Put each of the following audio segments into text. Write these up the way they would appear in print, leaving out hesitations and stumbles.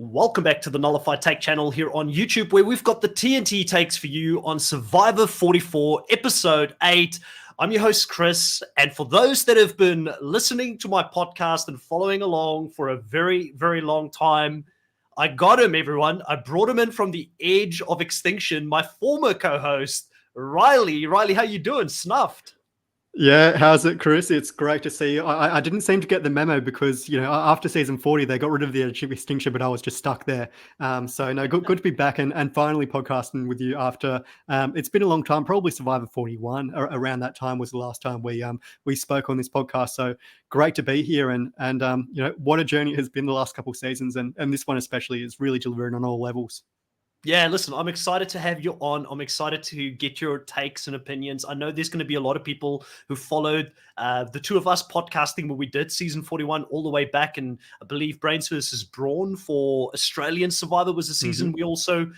Welcome back to the Nullified Take channel here on YouTube, where we've got the TNT takes for you on Survivor 44, Episode 8. I'm your host, Chris, and for those that have been listening to my podcast and following along for a very, very long time, I got him, everyone. I brought him in from the edge of extinction, my former co-host, Riley. Riley, how you doing? Snuffed. Yeah, how's it, Chris? It's great to see you. I didn't seem to get the memo because, after season 40, they got rid of the edge of extinction, but I was just stuck there. So, no, good to be back and finally podcasting with you after, it's been a long time, probably Survivor 41, around that time was the last time we spoke on this podcast. So great to be here and what a journey it has been the last couple of seasons. And this one especially is really delivering on all levels. Yeah, listen, I'm excited to have you on. I'm excited to get your takes and opinions. I know there's going to be a lot of people who followed the two of us podcasting when we did season 41 all the way back. And I believe Brains versus Brawn for Australian Survivor was a season we also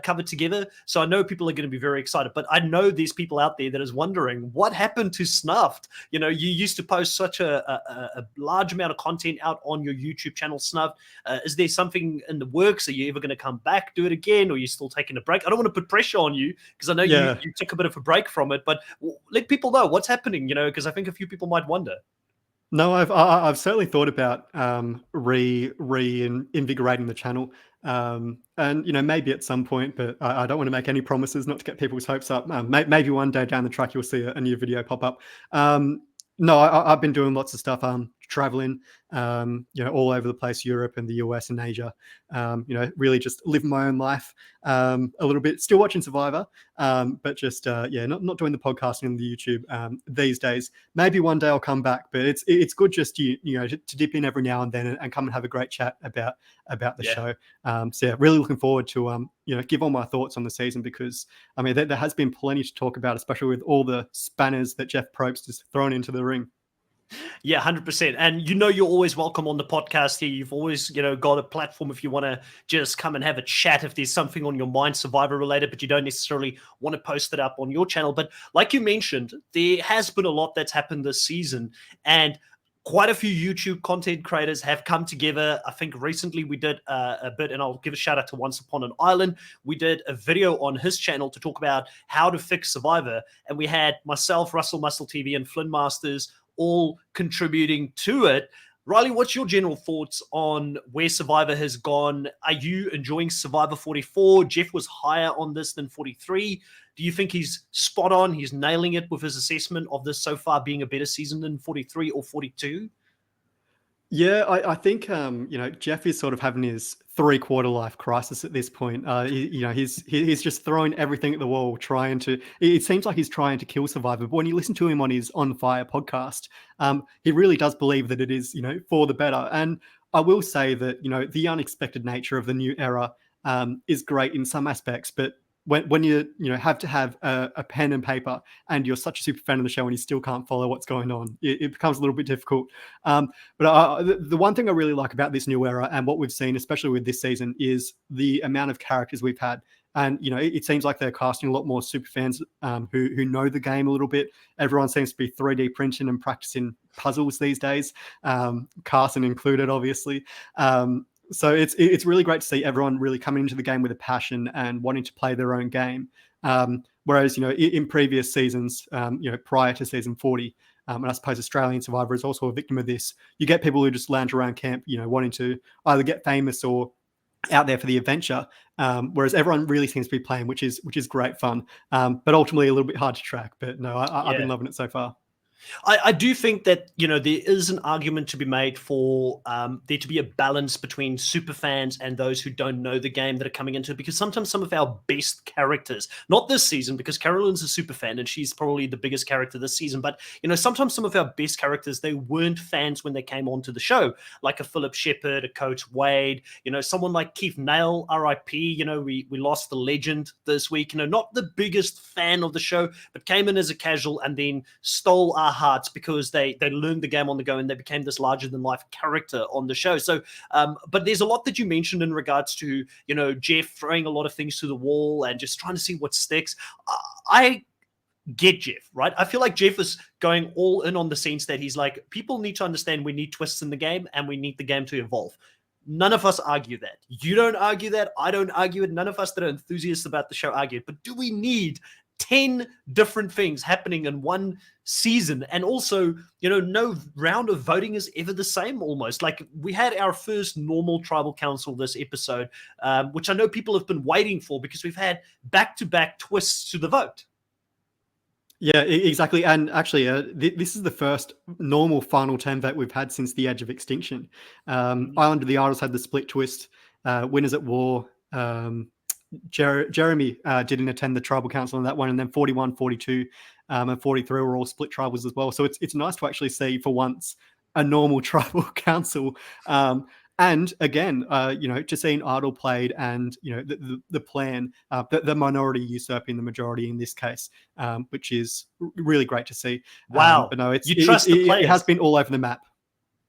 covered together. So I know people are going to be very excited. But I know there's people out there that is wondering what happened to Snuffed. You know, you used to post such a large amount of content out on your YouTube channel, Snuffed. Is there something in the works? Are you ever going to come back, do it again? Or are you still taking a break? I don't want to put pressure on you because I know you took a bit of a break from it, but let people know what's happening, because I think a few people might wonder. No, I've certainly thought about reinvigorating the channel, and maybe at some point, but I don't want to make any promises, not to get people's hopes up. Maybe one day down the track you'll see a new video pop up. No, I've been doing lots of stuff, traveling, all over the place, Europe and the US and Asia, really just living my own life a little bit, still watching Survivor, but just, not doing the podcasting and the YouTube these days. Maybe one day I'll come back, but it's good just, to dip in every now and then and come and have a great chat about the show. Really looking forward to, give all my thoughts on the season because, I mean, there has been plenty to talk about, especially with all the spanners that Jeff Probst has thrown into the ring. Yeah, 100%. And you're always welcome on the podcast here. You've always, got a platform if you want to just come and have a chat if there's something on your mind Survivor related, but you don't necessarily want to post it up on your channel. But like you mentioned, there has been a lot that's happened this season, and quite a few YouTube content creators have come together. I think recently we did a bit, and I'll give a shout out to Once Upon an Island. We did a video on his channel to talk about how to fix Survivor. And we had myself, Russell Muscle TV, and Flynn Masters all contributing to it. Riley, what's your general thoughts on where Survivor has gone? Are you enjoying Survivor 44? Jeff was higher on this than 43. Do you think he's spot on? He's nailing it with his assessment of this so far being a better season than 43 or 42? Yeah, I think Jeff is sort of having his 3/4 life crisis at this point. He's just throwing everything at the wall, trying to. It seems like he's trying to kill Survivor. But when you listen to him on his On Fire podcast, he really does believe that it is for the better. And I will say that the unexpected nature of the new era is great in some aspects, but when you have to have a pen and paper and you're such a super fan of the show and you still can't follow what's going on, it becomes a little bit difficult. But the one thing I really like about this new era and what we've seen, especially with this season, is the amount of characters we've had. And it seems like they're casting a lot more super fans who know the game a little bit. Everyone seems to be 3D printing and practicing puzzles these days, Carson included, obviously. So it's really great to see everyone really coming into the game with a passion and wanting to play their own game. Whereas, in previous seasons, prior to season 40, and I suppose Australian Survivor is also a victim of this, you get people who just lounge around camp, wanting to either get famous or out there for the adventure. Whereas everyone really seems to be playing, which is great fun, but ultimately a little bit hard to track. But no, I've been loving it so far. I do think that, there is an argument to be made for there to be a balance between super fans and those who don't know the game that are coming into it, because sometimes some of our best characters, not this season, because Carolyn's a super fan and she's probably the biggest character this season, but, sometimes some of our best characters, they weren't fans when they came onto the show, like a Philip Shepherd, a Coach Wade, someone like Keith Nail, RIP, we lost the legend this week, not the biggest fan of the show, but came in as a casual and then stole our hearts because they learned the game on the go and they became this larger than life character on the show. So, but there's a lot that you mentioned in regards to, Jeff throwing a lot of things to the wall and just trying to see what sticks. I get Jeff, right? I feel like Jeff is going all in on the sense that he's like, people need to understand we need twists in the game and we need the game to evolve. None of us argue that. You don't argue that. I don't argue it. None of us that are enthusiasts about the show argue it. But do we need 10 different things happening in one season? And also, no round of voting is ever the same almost. Like, we had our first normal tribal council this episode, which I know people have been waiting for because we've had back-to-back twists to the vote. Yeah, exactly. And actually, this is the first normal final 10 vote we've had since the Edge of Extinction. Island of the Idols had the split twist. Winners at War. Jeremy didn't attend the tribal council on that one. And then 41, 42, and 43 were all split tribals as well. So it's nice to actually see, for once, a normal tribal council. And again, just seeing Idol played and, the plan, the minority usurping the majority in this case, which is really great to see. Wow. But no, it has been all over the map.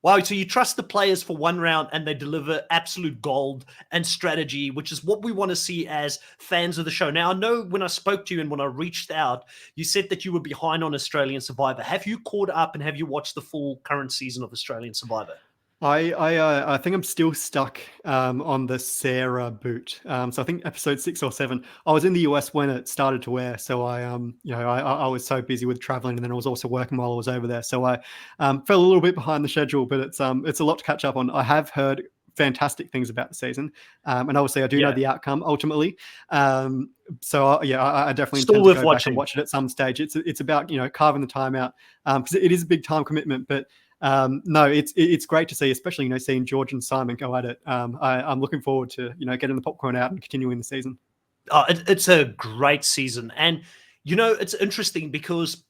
Wow, so you trust the players for one round and they deliver absolute gold and strategy, which is what we want to see as fans of the show. Now, I know when I spoke to you and when I reached out, you said that you were behind on Australian Survivor. Have you caught up and have you watched the full current season of Australian Survivor? I think I'm still stuck on the Sarah boot. So I think episode 6 or 7. I was in the US when it started to air, so I was so busy with traveling, and then I was also working while I was over there. So I fell a little bit behind the schedule, but it's a lot to catch up on. I have heard fantastic things about the season, and obviously I do know the outcome ultimately. So I definitely still intend to go watching. Back and watch it at some stage. It's about carving the time out because it is a big time commitment, but. No, it's great to see, especially seeing George and Simon go at it. I'm looking forward to getting the popcorn out and continuing the season. It's a great season, and it's interesting because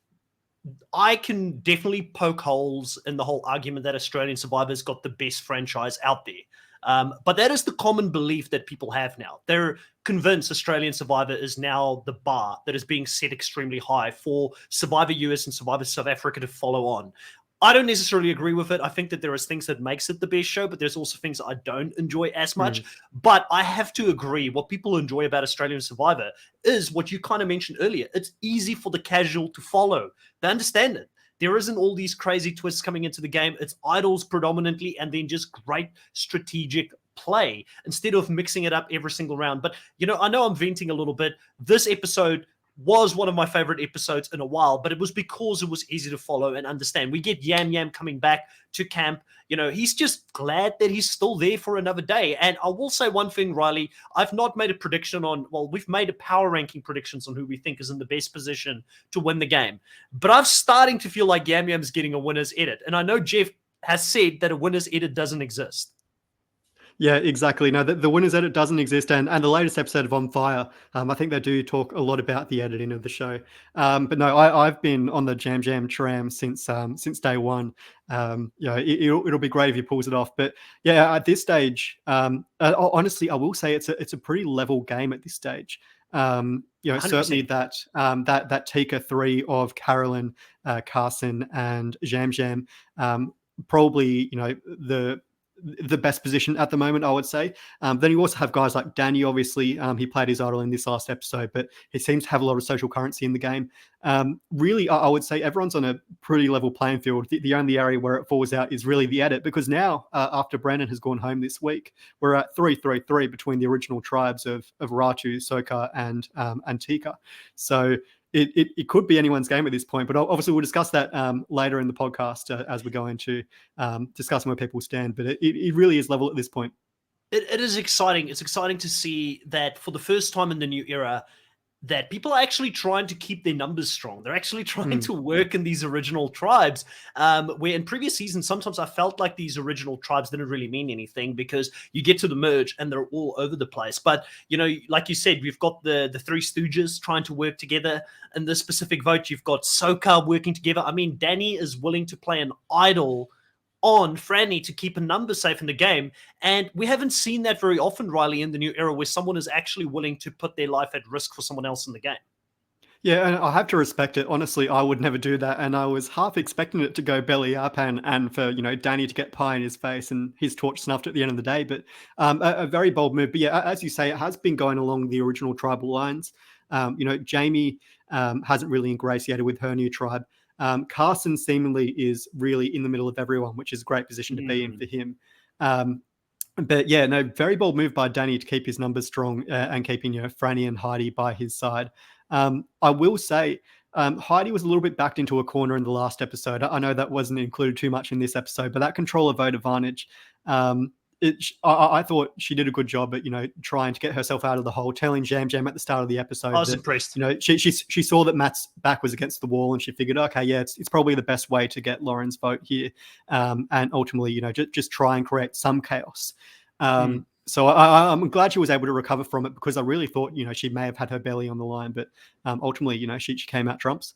I can definitely poke holes in the whole argument that Australian Survivor's got the best franchise out there. But that is the common belief that people have now. They're convinced Australian Survivor is now the bar that is being set extremely high for Survivor US and Survivor South Africa to follow on. I don't necessarily agree with it. I think that there is things that makes it the best show, but there's also things I don't enjoy as much. But I have to agree, what people enjoy about Australian Survivor is what you kind of mentioned earlier. It's easy for the casual to follow. They understand it. There isn't all these crazy twists coming into the game. It's idols predominantly, and then just great strategic play instead of mixing it up every single round. But, I know I'm venting a little bit. This episode was one of my favorite episodes in a while, but it was because it was easy to follow and understand. We get Yam Yam coming back to camp. He's just glad that he's still there for another day. And I will say one thing, Riley, I've not made a prediction we've made a power ranking predictions on who we think is in the best position to win the game. But I'm starting to feel like Yam Yam's getting a winner's edit. And I know Jeff has said that a winner's edit doesn't exist. Yeah, exactly. No, the winner's edit doesn't exist, and the latest episode of On Fire, I think they do talk a lot about the editing of the show. But no, I've been on the Jam Jam tram since day one. It'll be great if he pulls it off. But yeah, at this stage, honestly, I will say it's a pretty level game at this stage. 100%. Certainly that Tikka 3 of Carolyn, Carson, and Jam Jam, probably the best position at the moment, I would say. Then you also have guys like Danny, obviously. He played his idol in this last episode, but he seems to have a lot of social currency in the game. Really, I would say everyone's on a pretty level playing field. The only area where it falls out is really the edit, because now, after Brandon has gone home this week, we're at 3-3-3 between the original tribes of Ratu, Soka, and Tikka. So it could be anyone's game at this point, but obviously we'll discuss that later in the podcast as we go into discussing where people stand. But it really is level at this point. It is exciting. It's exciting to see that for the first time in the new era, that people are actually trying to keep their numbers strong. They're actually trying to work in these original tribes, where in previous seasons, sometimes I felt like these original tribes didn't really mean anything because you get to the merge and they're all over the place. But, like you said, we've got the Three Stooges trying to work together in this specific vote. You've got Soka working together. I mean, Danny is willing to play an idol on Franny to keep a number safe in the game. And we haven't seen that very often, Riley, in the new era, where someone is actually willing to put their life at risk for someone else in the game. Yeah, and I have to respect it. Honestly, I would never do that. And I was half expecting it to go belly up and for, Danny to get pie in his face and his torch snuffed at the end of the day. But a very bold move. But yeah, as you say, it has been going along the original tribal lines. Jamie hasn't really ingratiated with her new tribe. Carson seemingly is really in the middle of everyone, which is a great position to be in for him. But yeah, no, very bold move by Danny to keep his numbers strong and keeping, Franny and Heidi by his side. I will say, Heidi was a little bit backed into a corner in the last episode. I know that wasn't included too much in this episode, but that controller vote advantage, um, I thought she did a good job at, trying to get herself out of the hole, telling Jam Jam at the start of the I episode was that, impressed. she saw that Matt's back was against the wall and she figured, okay, yeah, it's probably the best way to get Lauren's vote here. And ultimately, just try and create some chaos. So I'm glad she was able to recover from it, because I really thought, she may have had her belly on the line, but ultimately, she came out trumps.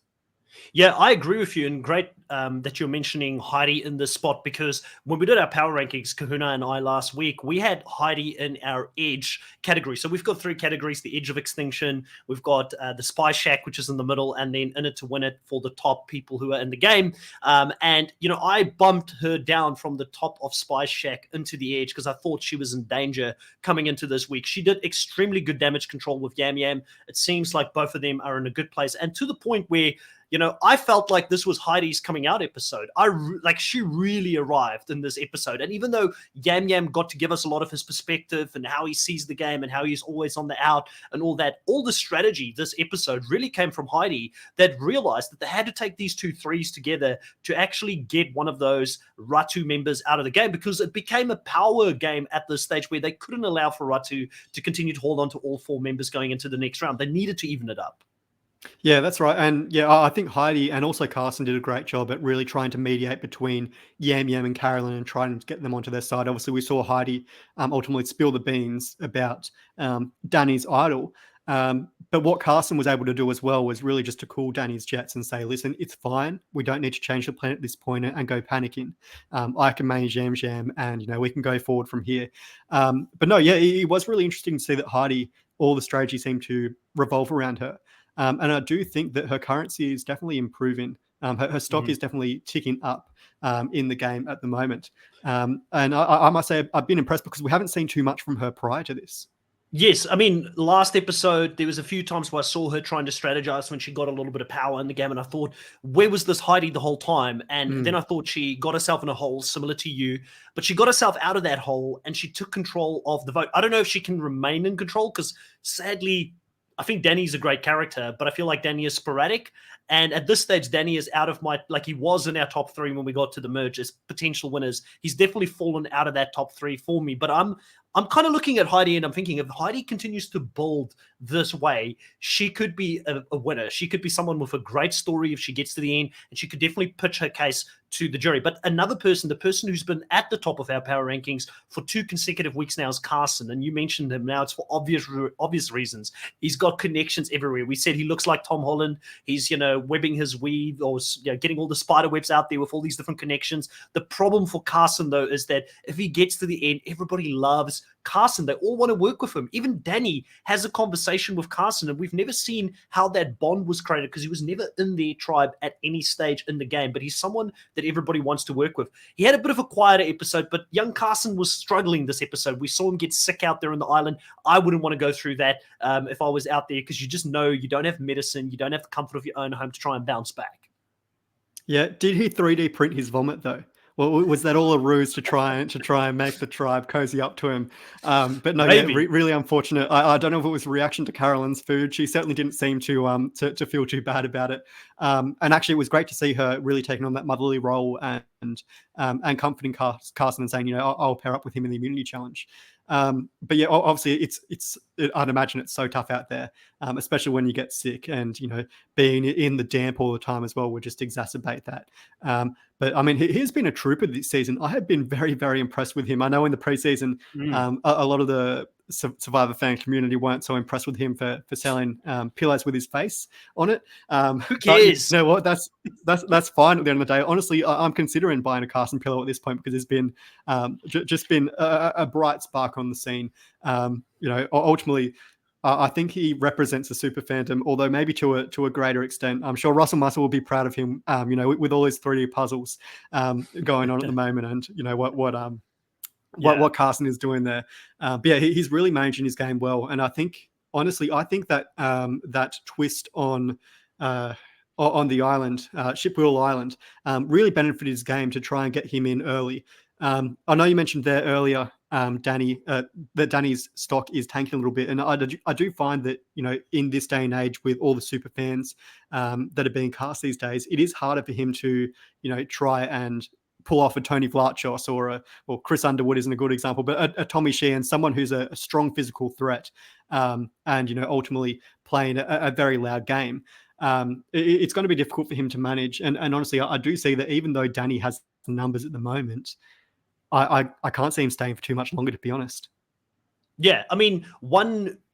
Yeah, I agree with you, and great that you're mentioning Heidi in this spot, because when we did our power rankings, Kahuna and I last week, we had Heidi in our edge category. So we've got three categories: the edge of extinction, we've got the spy shack, which is in the middle, and then in it to win it for the top people who are in the game. And I bumped her down from the top of spy shack into the edge because I thought she was in danger coming into this week. She did extremely good damage control with Yam Yam. It seems like both of them are in a good place, and to the point where I felt like this was Heidi's coming out episode. She really arrived in this episode. And even though Yam Yam got to give us a lot of his perspective and how he sees the game and how he's always on the out and all that, all the strategy this episode really came from Heidi, that realized that they had to take these two threes together to actually get one of those Ratu members out of the game, because it became a power game at this stage where they couldn't allow for Ratu to continue to hold on to all four members going into the next round. They needed to even it up. Yeah, that's right. And yeah, I think Heidi and also Carson did a great job at really trying to mediate between Yam Yam and Carolyn and trying to get them onto their side. Obviously, we saw Heidi ultimately spill the beans about Danny's idol. But what Carson was able to do as well was really just to cool Danny's jets and say, listen, it's fine. We don't need to change the plan at this point and go panicking. I can manage Yam Jam and, we can go forward from here. But no, yeah, it was really interesting to see that Heidi, all the strategy seemed to revolve around her. And I do think that her currency is definitely improving. Her stock is definitely ticking up in the game at the moment. And I must say, I've been impressed because we haven't seen too much from her prior to this. Yes, I mean, last episode, there was a few times where I saw her trying to strategize when she got a little bit of power in the game, and I thought, where was this Heidi the whole time? And then I thought she got herself in a hole similar to you, but she got herself out of that hole and she took control of the vote. I don't know if she can remain in control, because sadly, I think Danny's a great character, but I feel like Danny is sporadic. And at this stage, Danny is out of he was in our top three when we got to the merge as potential winners. He's definitely fallen out of that top three for me. But I'm kind of looking at Heidi and I'm thinking, if Heidi continues to build this way, she could be a winner. She could be someone with a great story if she gets to the end, and she could definitely pitch her case to the jury. But another person, the person who's been at the top of our power rankings for 2 consecutive weeks now, is Carson. And you mentioned him now. It's for obvious reasons. He's got connections everywhere. We said he looks like Tom Holland. He's, webbing his weave, or getting all the spider webs out there with all these different connections. The problem for Carson, though, is that if he gets to the end, everybody loves Carson. They all want to work with him. Even Danny has a conversation with Carson, and we've never seen how that bond was created because he was never in their tribe at any stage in the game. But he's someone that everybody wants to work with. He had a bit of a quieter episode, but young Carson was struggling this episode. We saw him get sick out there on the island. I wouldn't want to go through that if I was out there, because you just know you don't have medicine, you don't have the comfort of your own home to try and bounce back. Yeah, did he 3D print his vomit though? Well, was that all a ruse to try and make the tribe cozy up to him? But no, Maybe. yeah, really unfortunate. I don't know if it was a reaction to Carolyn's food. She certainly didn't seem to feel too bad about it. And actually, it was great to see her really taking on that motherly role and comforting Carson and saying, I'll pair up with him in the immunity challenge. But yeah, obviously, I'd imagine it's so tough out there, especially when you get sick, and being in the damp all the time as well would just exacerbate that. But I mean, he's been a trooper this season. I have been very, very impressed with him. I know in the preseason, a lot of the Survivor fan community weren't so impressed with him for selling pillows with his face on it. Who cares? But you know what? That's fine at the end of the day. Honestly, I'm considering buying a Carson pillow at this point because there's been just been a bright spark on the scene. Ultimately, I think he represents the super fandom, although maybe to a greater extent. I'm sure Russell Muscle will be proud of him, with all his 3D puzzles going on at the moment, and what Carson is doing there. But yeah, he's really managing his game well, and I think that that twist on the island, Shipwheel Island, really benefited his game to try and get him in early. I know you mentioned there earlier Danny's stock is tanking a little bit. And I do find that, in this day and age with all the super fans that are being cast these days, it is harder for him to, try and pull off a Tony Vlachos or Chris Underwood isn't a good example, but a Tommy Sheehan, someone who's a strong physical threat, and ultimately playing a very loud game. It's going to be difficult for him to manage. And honestly, I do see that even though Danny has the numbers at the moment, I can't see him staying for too much longer, to be honest. Yeah, I mean,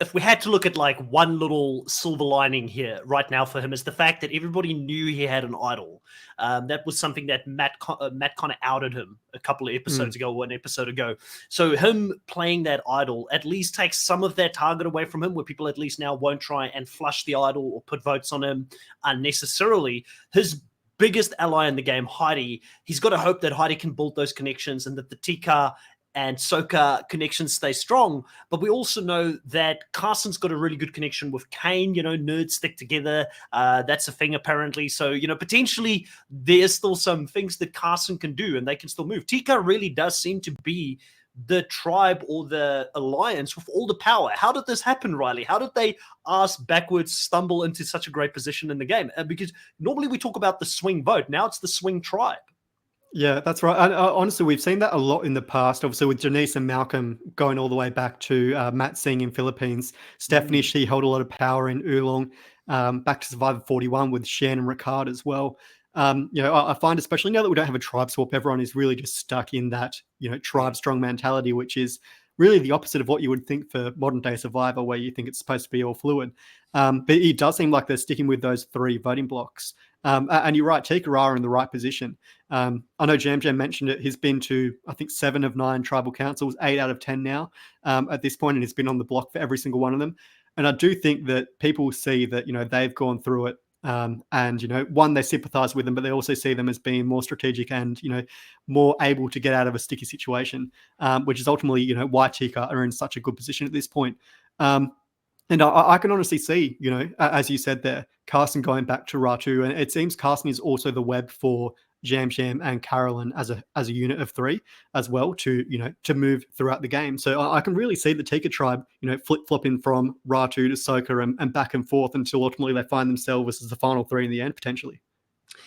if we had to look at like one little silver lining here right now for him is the fact that everybody knew he had an idol. That was something that Matt kind of outed him a couple of episodes ago, or an episode ago. So him playing that idol at least takes some of that target away from him, where people at least now won't try and flush the idol or put votes on him unnecessarily. His biggest ally in the game, Heidi, he's got to hope that Heidi can build those connections and that the Tikka and Soka connections stay strong. But we also know that Carson's got a really good connection with Kane. Nerds stick together. That's a thing, apparently. So, potentially there's still some things that Carson can do and they can still move. Tikka really does seem to be the tribe or the alliance with all the power. How did this happen, Riley? How did they ass backwards stumble into such a great position in the game? Because normally we talk about the swing vote. Now it's the swing tribe. Yeah, that's right. And honestly, we've seen that a lot in the past. Obviously, with Janice and Malcolm going all the way back to Matt Singh in Philippines. Stephanie, she held a lot of power in Oolong. Back to Survivor 41 with Shannon Ricard as well. I find, especially now that we don't have a tribe swap, everyone is really just stuck in that, tribe strong mentality, which is really the opposite of what you would think for modern day Survivor, where you think it's supposed to be all fluid. But it does seem like they're sticking with those 3 voting blocks. And you're right, Tikka are in the right position. I know Jam mentioned it. He's been to, I think, 7 of 9 tribal councils, 8 out of 10 now at this point, and he's been on the block for every single one of them. And I do think that people see that, they've gone through it. And, one, they sympathize with them, but they also see them as being more strategic and, more able to get out of a sticky situation, which is ultimately, why Tikka are in such a good position at this point. And I can honestly see, as you said there, Carson going back to Ratu, and it seems Carson is also the web for Jam and Carolyn as a unit of 3 as well to move throughout the game. So I can really see the Tikka tribe, flip-flopping from Ratu to Soka and back and forth until ultimately they find themselves as the final 3 in the end, potentially.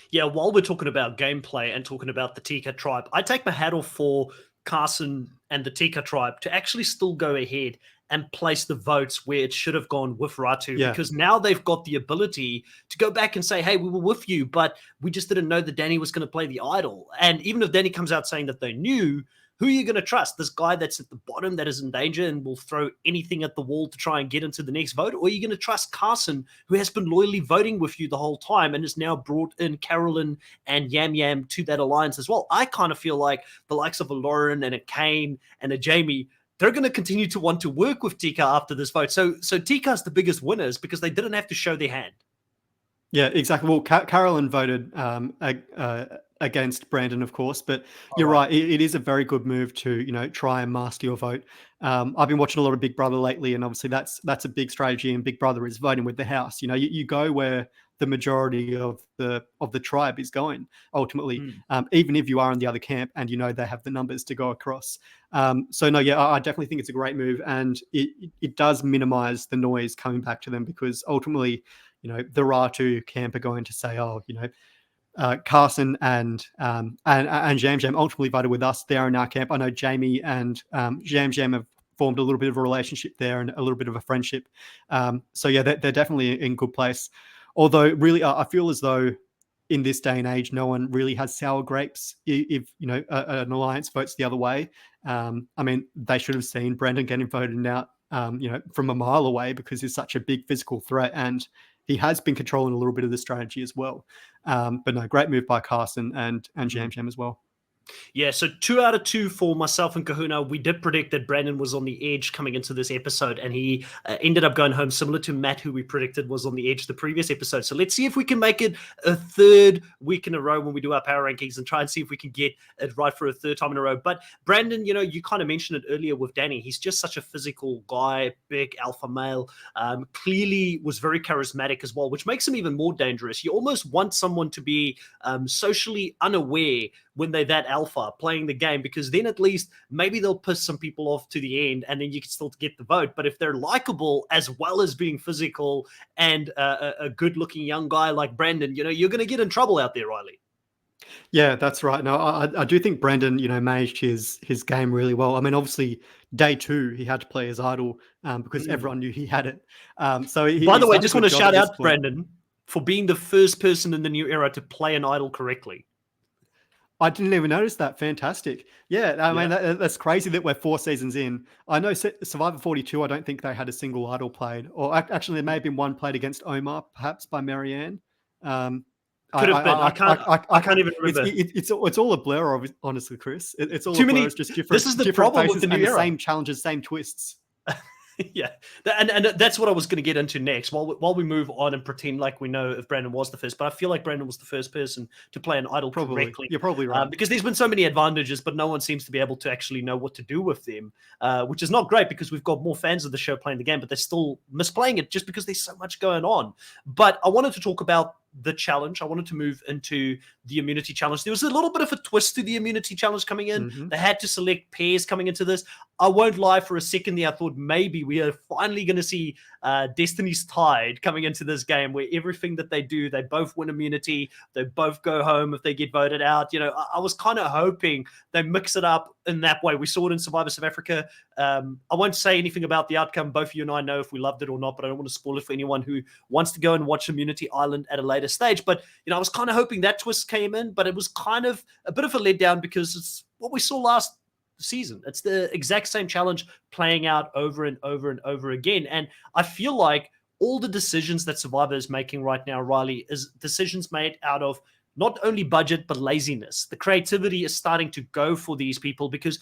Yeah, while we're talking about gameplay and talking about the Tikka tribe, I take my hat off for Carson and the Tikka tribe to actually still go ahead and place the votes where it should have gone with Ratu, because now they've got the ability to go back and say, hey, we were with you, but we just didn't know that Danny was going to play the idol. And even if Danny comes out saying that they knew, who are you going to trust? This guy that's at the bottom that is in danger and will throw anything at the wall to try and get into the next vote? Or are you going to trust Carson, who has been loyally voting with you the whole time and has now brought in Carolyn and Yam to that alliance as well? I kind of feel like the likes of a Lauren and a Kane and a Jamie, they're going to continue to want to work with Tikka after this vote. So Tikka's the biggest winners because they didn't have to show their hand. Yeah, exactly. Well, Carolyn voted against Brandon, of course, but you're right. It is a very good move to, try and mask your vote. I've been watching a lot of Big Brother lately, and obviously that's a big strategy. And Big Brother is voting with the house. You go where the majority of the tribe is going ultimately, even if you are in the other camp and they have the numbers to go across. So no, yeah, I definitely think it's a great move, and it does minimize the noise coming back to them, because ultimately, the Ratu camp are going to say, Carson and Jam ultimately voted with us. They're in our camp. I know Jamie and Jam have formed a little bit of a relationship there and a little bit of a friendship. So yeah, they're definitely in good place. Although really, I feel as though in this day and age, no one really has sour grapes if an alliance votes the other way. I mean, they should have seen Brendan getting voted out, from a mile away, because he's such a big physical threat, and he has been controlling a little bit of the strategy as well. But no, great move by Carson and Jam as well. Yeah, so 2 out of 2 for myself and Kahuna. We did predict that Brandon was on the edge coming into this episode, and he ended up going home, similar to Matt, who we predicted was on the edge the previous episode. So let's see if we can make it a 3rd week in a row when we do our power rankings, and try and see if we can get it right for a 3rd time in a row. But Brandon, you kind of mentioned it earlier with Danny. He's just such a physical guy, big alpha male, clearly was very charismatic as well, which makes him even more dangerous. You almost want someone to be socially unaware when they're that alpha playing the game, because then at least maybe they'll piss some people off to the end and then you can still get the vote. But if they're likable as well as being physical and a good looking young guy like Brandon, you're going to get in trouble out there, Riley. Yeah, that's right. No, I do think Brendan, managed his game really well. I mean, obviously, day 2 he had to play his idol because everyone knew he had it. So By the he's way, done a just want good to job at shout this out point. Brandon for being the first person in the new era to play an idol correctly. I didn't even notice that. Fantastic. Yeah, I mean, Yeah. that's crazy that we're 4 seasons in. I know Survivor 42, I don't think they had a single idol played. Or actually, there may have been one played against Omar, perhaps by Marianne. Um, Could have been. I can't even remember. it's all a blur, honestly, Chris. It's all Too a blur. many. It's just This is the different problem with faces the new and the era. same challenges, same twists. Yeah, and that's what I was going to get into next. While we move on and pretend like we know if Brandon was the first, but I feel like Brandon was the first person to play an idol correctly. You're probably right. Because there's been so many advantages, but no one seems to be able to actually know what to do with them, which is not great because we've got more fans of the show playing the game, but they're still misplaying it just because there's so much going on. But I wanted to talk about the challenge. I wanted to move into the immunity challenge. There was a little bit of a twist to the immunity challenge coming in. Mm-hmm. They had to select pairs coming into this. I won't lie, for a second there, I thought maybe we are finally going to see Destiny's Tide coming into this game where everything that they do, they both win immunity. They both go home if they get voted out. I was kind of hoping they mix it up in that way. We saw it in Survivor South Africa. I won't say anything about the outcome. Both you and I know if we loved it or not, but I don't want to spoil it for anyone who wants to go and watch Immunity Island at a later stage. But, I was kind of hoping that twist came in, but it was kind of a bit of a letdown because it's what we saw last season. It's the exact same challenge playing out over and over and over again. And I feel like all the decisions that Survivor is making right now, Riley, is decisions made out of not only budget, but laziness. The creativity is starting to go for these people because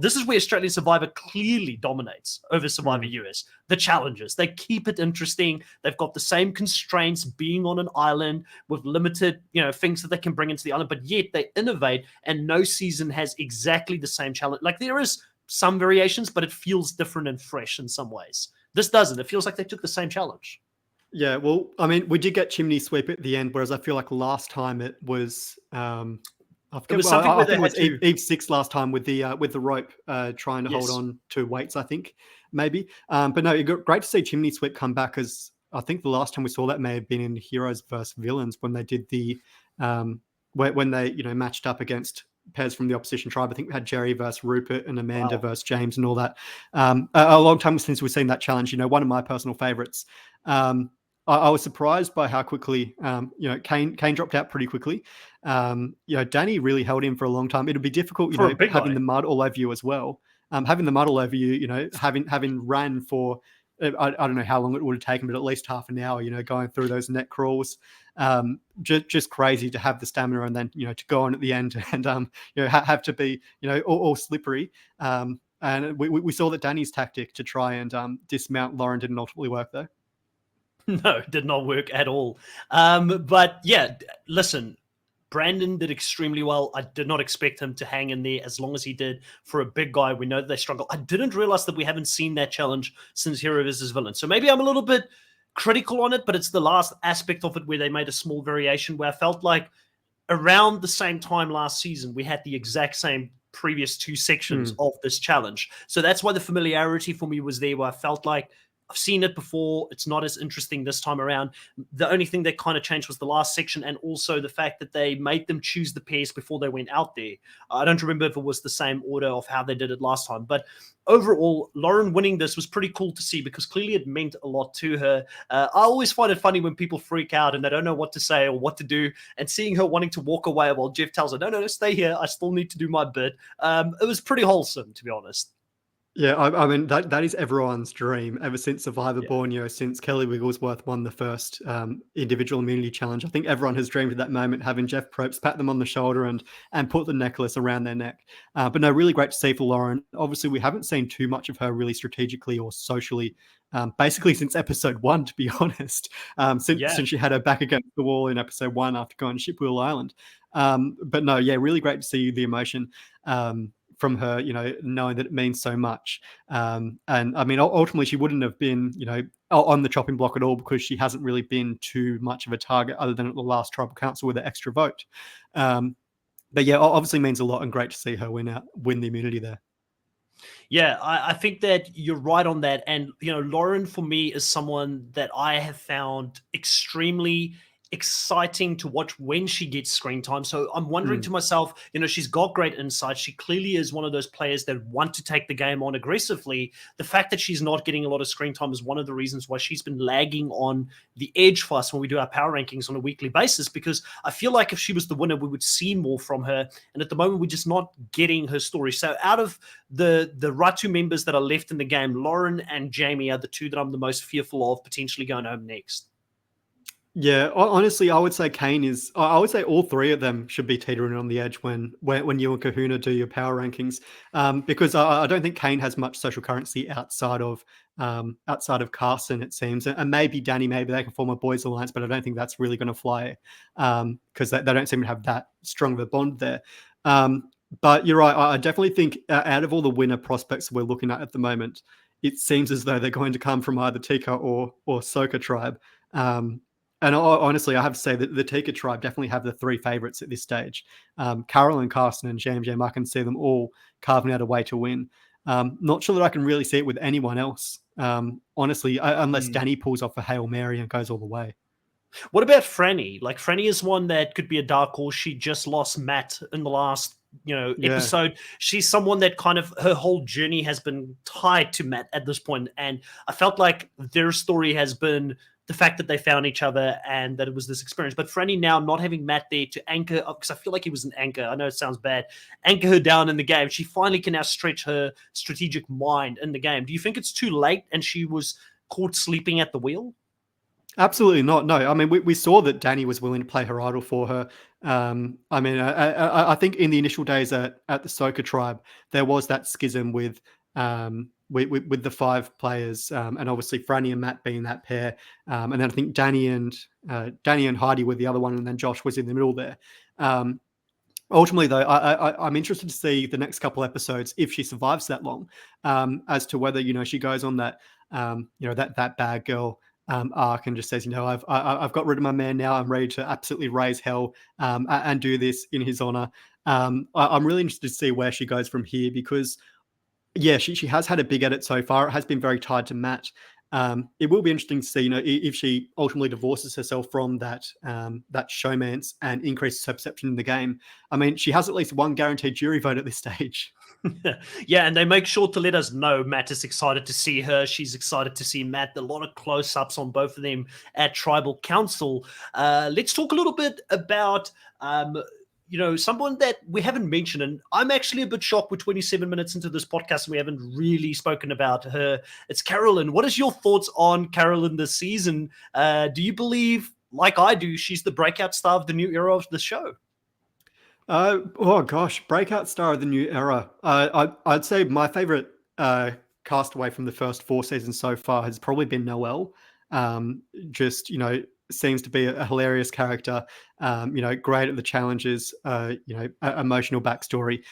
this is where Australian Survivor clearly dominates over Survivor US. The challenges, they keep it interesting. They've got the same constraints being on an island with limited, things that they can bring into the island, but yet they innovate and no season has exactly the same challenge. Like there is some variations, but it feels different and fresh in some ways. This doesn't. It feels like they took the same challenge. Yeah, well, I mean, we did get chimney sweep at the end, whereas I feel like last time it was I think it was Eve 6 last time with the rope trying to hold on to weights, I think maybe. But no, great to see chimney sweep come back, as I think the last time we saw that may have been in Heroes versus Villains when they did the when they matched up against pairs from the opposition tribe. I think we had Jerry versus Rupert and Amanda versus James and all that. A long time since we've seen that challenge. One of my personal favorites. I was surprised by how quickly, Kane dropped out pretty quickly. Danny really held him for a long time. It'd be difficult, having the mud all over you as well. Having the mud all over you, having ran for, I don't know how long it would have taken, but at least half an hour, going through those net crawls. Just crazy to have the stamina and then, to go on at the end and, have to be, all slippery. And we saw that Danny's tactic to try and dismount Lauren didn't ultimately work though. No, it did not work at all. But yeah, listen, Brandon did extremely well. I did not expect him to hang in there as long as he did for a big guy. We know that they struggle. I didn't realize that we haven't seen that challenge since Hero vs. Villain. So maybe I'm a little bit critical on it, but it's the last aspect of it where they made a small variation where I felt like around the same time last season, we had the exact same previous 2 sections of this challenge. So that's why the familiarity for me was there, where I felt like I've seen it before. It's not as interesting this time around. The only thing that kind of changed was the last section, and also the fact that they made them choose the pairs before they went out there. I don't remember if it was the same order of how they did it last time, but overall, Lauren winning this was pretty cool to see because clearly it meant a lot to her. I always find it funny when people freak out and they don't know what to say or what to do, and seeing her wanting to walk away while Jeff tells her, no, stay here. I still need to do my bit. It was pretty wholesome, to be honest. Yeah, I mean, that is everyone's dream ever since Survivor Borneo, since Kelly Wigglesworth won the first individual immunity challenge. I think everyone has dreamed of that moment, having Jeff Probst pat them on the shoulder and put the necklace around their neck. But no, really great to see for Lauren. Obviously, we haven't seen too much of her really strategically or socially, basically since episode 1, to be honest, since she had her back against the wall in episode 1 after going to Shipwheel Island. But no, yeah, really great to see the emotion from her, knowing that it means so much. And I mean, ultimately she wouldn't have been, on the chopping block at all because she hasn't really been too much of a target other than at the last tribal council with the extra vote. But yeah, obviously means a lot, and great to see her win the immunity there. Yeah, I think that you're right on that. And, Lauren for me is someone that I have found extremely exciting to watch when she gets screen time. So I'm wondering to Mm. myself, she's got great insight. She clearly is one of those players that want to take the game on aggressively. The fact that she's not getting a lot of screen time is one of the reasons why she's been lagging on the edge for us when we do our power rankings on a weekly basis, because I feel like if she was the winner, we would see more from her. And at the moment, we're just not getting her story. So out of the Ratu members that are left in the game, Lauren and Jamie are the two that I'm the most fearful of potentially going home next. Yeah, honestly, I would say Kane is. I would say all three of them should be teetering on the edge when you and Kahuna do your power rankings, because I don't think Kane has much social currency outside of Carson, it seems, and maybe Danny. Maybe they can form a boys' alliance, but I don't think that's really going to fly, because they don't seem to have that strong of a bond there. But you're right. I definitely think out of all the winner prospects we're looking at the moment, it seems as though they're going to come from either Tikka or Soka Tribe. And honestly, I have to say that the Tikka tribe definitely have the three favorites at this stage. Carolyn, Carson, and Jam Jam, I can see them all carving out a way to win. Not sure that I can really see it with anyone else, honestly, unless Danny pulls off a Hail Mary and goes all the way. What about Franny? Like, Franny is one that could be a dark horse. She just lost Matt in the last episode. She's someone that kind of her whole journey has been tied to Matt at this point, and I felt like their story has been the fact that they found each other and that it was this experience. But Franny now not having Matt there to anchor up, because I feel like he was an anchor. I know it sounds bad. Anchor her down in the game. She finally can now stretch her strategic mind in the game. Do you think it's too late and she was caught sleeping at the wheel? Absolutely not. No, I mean we saw that Danny was willing to play her idol for her. I mean, I think in the initial days at the Soka tribe, there was that schism with the five players, and obviously Franny and Matt being that pair, and then I think Danny and Heidi were the other one, and then Josh was in the middle there. Ultimately, though, I'm interested to see the next couple episodes if she survives that long, as to whether she goes on that that bad girl arc and just says, I've got rid of my man now. I'm ready to absolutely raise hell and do this in his honor. I'm really interested to see where she goes from here because, yeah, she has had a big edit so far. It has been very tied to Matt. It will be interesting to see, if she ultimately divorces herself from that showmance and increases her perception in the game. I mean, she has at least one guaranteed jury vote at this stage. Yeah, and they make sure to let us know Matt is excited to see her. She's excited to see Matt. A lot of close-ups on both of them at Tribal Council. Let's talk a little bit about someone that we haven't mentioned, and I'm actually a bit shocked. We're 27 minutes into this podcast and we haven't really spoken about her. It's Carolyn. What is your thoughts on Carolyn this season? Do you believe, like I do, she's the breakout star of the new era of the show? Oh gosh, breakout star of the new era. I'd say my favorite castaway from the first 4 seasons so far has probably been Noelle. Just seems to be a hilarious character. Great at the challenges. Emotional backstory.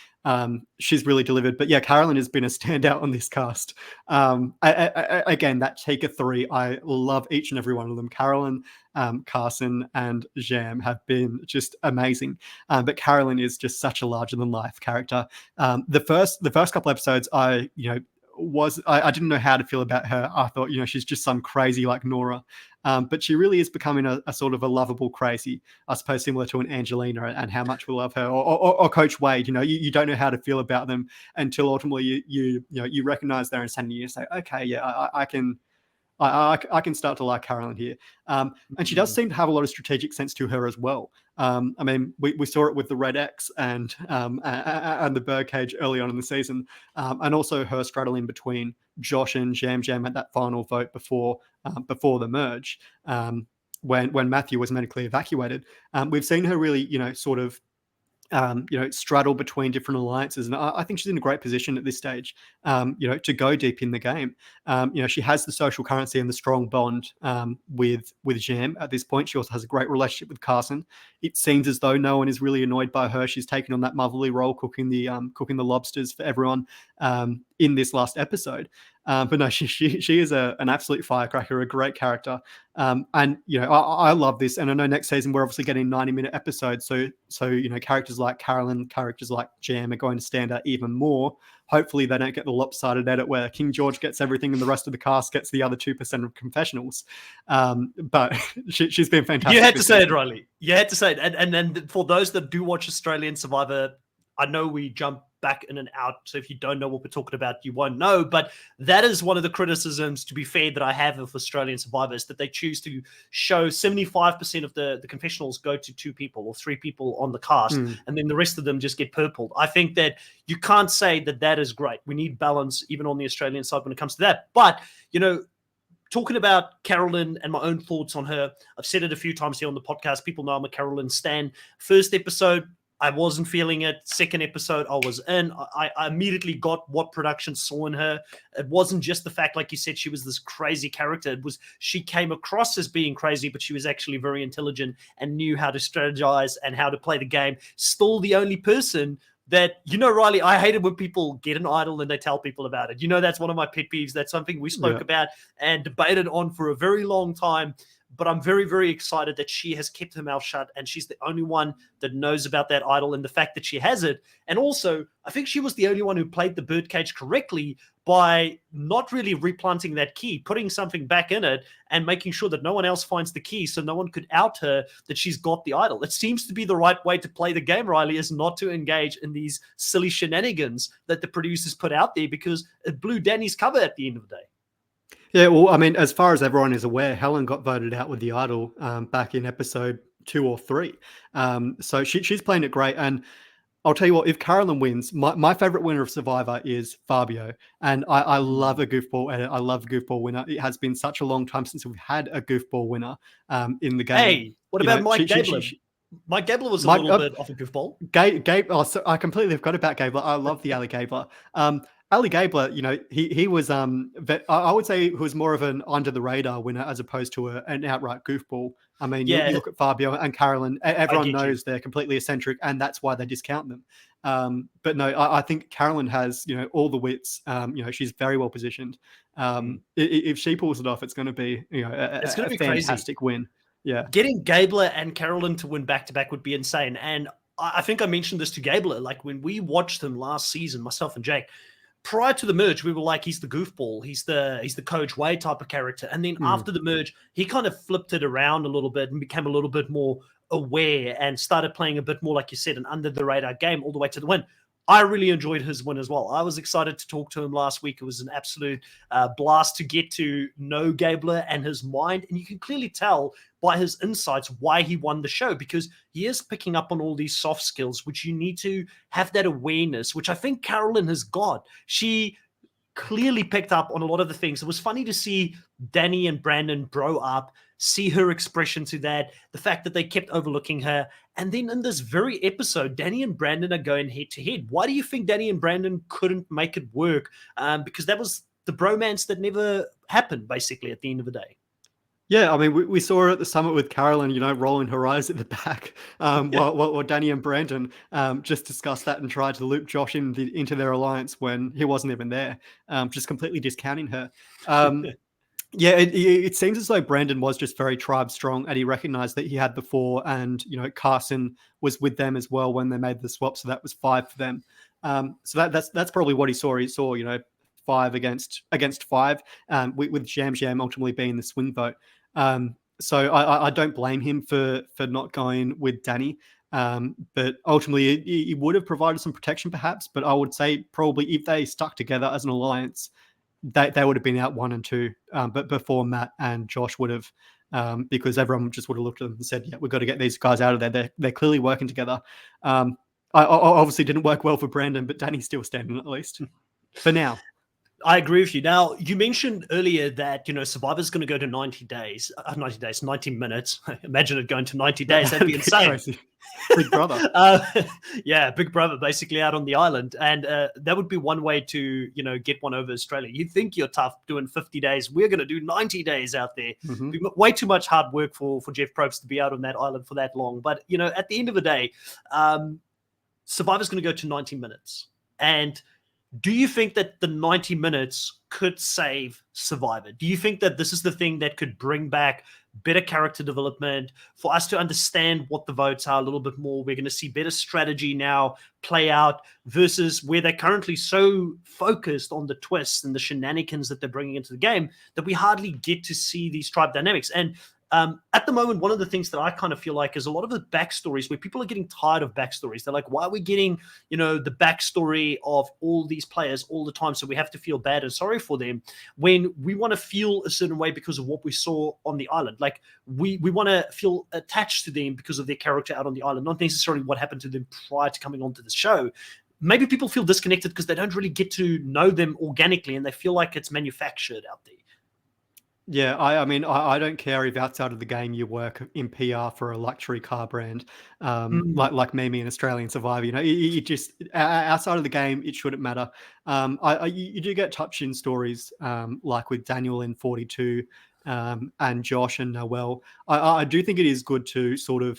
She's really delivered. But yeah, Carolyn has been a standout on this cast. Again, that Tikka 3, I love each and every one of them. Carolyn, Carson, and Jam have been just amazing. But Carolyn is just such a larger than life character. The first couple episodes, I didn't know how to feel about her. I thought, she's just some crazy like Nora. But she really is becoming a sort of a lovable crazy, I suppose, similar to an Angelina and how much we love her, or Coach Wade. You don't know how to feel about them until ultimately you recognize their insanity. You say, okay, yeah, I can start to like Carolyn here. And she does seem to have a lot of strategic sense to her as well. I mean, we saw it with the Red X and the Birdcage early on in the season, and also her straddling between Josh and Jam Jam at that final vote before the merge, when Matthew was medically evacuated. We've seen her really, sort of straddle between different alliances. And I think she's in a great position at this stage, to go deep in the game. She has the social currency and the strong bond with Jam at this point. She also has a great relationship with Carson. It seems as though no one is really annoyed by her. She's taken on that motherly role, cooking the lobsters for everyone in this last episode. But no, she is an absolute firecracker, a great character. And I love this, and I know next season we're obviously getting 90-minute episodes. So characters like Carolyn, characters like Jam are going to stand out even more. Hopefully, they don't get the lopsided edit where King George gets everything and the rest of the cast gets the other 2% of confessionals. But she's been fantastic. You had to say it, Riley. You had to say it. And then for those that do watch Australian Survivor, I know we jump back in and out. So if you don't know what we're talking about, you won't know. But that is one of the criticisms, to be fair, that I have of Australian Survivors, that they choose to show 75% of the confessionals go to 2 people or 3 people on the cast, and then the rest of them just get purpled. I think that you can't say that that is great. We need balance even on the Australian side when it comes to that. But, talking about Carolyn and my own thoughts on her, I've said it a few times here on the podcast. People know I'm a Carolyn stan. First episode, I wasn't feeling it. Second episode, I was in. I immediately got what production saw in her. It wasn't just the fact, like you said, she was this crazy character. It was she came across as being crazy, but she was actually very intelligent and knew how to strategize and how to play the game. Still the only person that, Riley, I hate it when people get an idol and they tell people about it. That's one of my pet peeves. That's something we spoke about and debated on for a very long time. But I'm very, very excited that she has kept her mouth shut, and she's the only one that knows about that idol and the fact that she has it. And also, I think she was the only one who played the birdcage correctly by not really replanting that key, putting something back in it and making sure that no one else finds the key so no one could out her that she's got the idol. It seems to be the right way to play the game, Riley, is not to engage in these silly shenanigans that the producers put out there, because it blew Danny's cover at the end of the day. Yeah, well, I mean, as far as everyone is aware, Helen got voted out with the idol back in episode 2 or 3. So she's playing it great. And I'll tell you what, if Carolyn wins, my favorite winner of Survivor is Fabio. And I love a goofball edit. I love a goofball winner. It has been such a long time since we've had a goofball winner in the game. Hey, what about Mike Gabler? Mike Gabler was a little bit off a goofball. I completely forgot about Gabler. I love the Ali Gabler. Ali Gabler, he was, I would say, he was more of an under the radar winner as opposed to an outright goofball. I mean, you look at Fabio and Carolyn, everyone knows they're completely eccentric, and that's why they discount them. But no, I think Carolyn has, all the wits. She's very well positioned. If she pulls it off, it's going to be, it's going to be a fantastic win. Yeah, getting Gabler and Carolyn to win back-to-back would be insane. And I think I mentioned this to Gabler, like when we watched him last season, myself and Jake. Prior to the merge, we were like, he's the goofball, he's the Coach Way type of character. And then after the merge, he kind of flipped it around a little bit and became a little bit more aware and started playing a bit more, like you said, an under the radar game all the way to the win. I really enjoyed his win as well. I was excited to talk to him last week. It was an absolute blast to get to know Gabler and his mind. And you can clearly tell by his insights why he won the show, because he is picking up on all these soft skills, which you need to have that awareness, which I think Carolyn has got. She clearly picked up on a lot of the things. It was funny to see Danny and Brandon bro up, see her expression to that, the fact that they kept overlooking her. And then in this very episode, Danny and Brandon are going head to head. Why do you think Danny and Brandon couldn't make it work? Because that was the bromance that never happened, basically, at the end of the day. Yeah, I mean, we saw her at the summit with Carolyn, rolling her eyes at the back, while Danny and Brandon just discussed that and tried to loop Josh into their alliance when he wasn't even there, just completely discounting her. Yeah, it seems as though Brandon was just very tribe strong, and he recognized that he had the 4, and Carson was with them as well when they made the swap, so that was 5 for them. So that's probably what he saw. He saw 5 against 5, with Jam ultimately being the swing vote. So I don't blame him for not going with Danny. But ultimately, he would have provided some protection, perhaps. But I would say probably if they stuck together as an alliance, they would have been out 1 and 2. But before Matt and Josh would have, because everyone just would have looked at them and said, "Yeah, we've got to get these guys out of there. They're clearly working together." I obviously didn't work well for Brandon, but Danny's still standing at least for now. I agree with you. Now, you mentioned earlier that, Survivor's going to go to 90 minutes. Imagine it going to 90 days. That'd be insane. Crazy. Big Brother. Yeah, Big Brother basically out on the island. And that would be one way to, get one over Australia. You think you're tough doing 50 days. We're going to do 90 days out there. Mm-hmm. Way too much hard work for Jeff Probst to be out on that island for that long. But, at the end of the day, Survivor's going to go to 90 minutes. And Do you think that the 90 minutes could save Survivor? Do you think that this is the thing that could bring back better character development for us to understand what the votes are a little bit more? We're going to see better strategy now play out versus where they're currently so focused on the twists and the shenanigans that they're bringing into the game that we hardly get to see these tribe dynamics. And at the moment, one of the things that I kind of feel like is a lot of the backstories where people are getting tired of backstories. They're like, why are we getting, the backstory of all these players all the time? So we have to feel bad and sorry for them when we want to feel a certain way because of what we saw on the island. Like we want to feel attached to them because of their character out on the island, not necessarily what happened to them prior to coming onto the show. Maybe people feel disconnected because they don't really get to know them organically and they feel like it's manufactured out there. Yeah, I mean, I don't care if outside of the game you work in PR for a luxury car brand, like Mimi and Australian Survivor. You just outside of the game, it shouldn't matter. You do get touching stories, like with Daniel in 42, and Josh and Noel. I do think it is good to sort of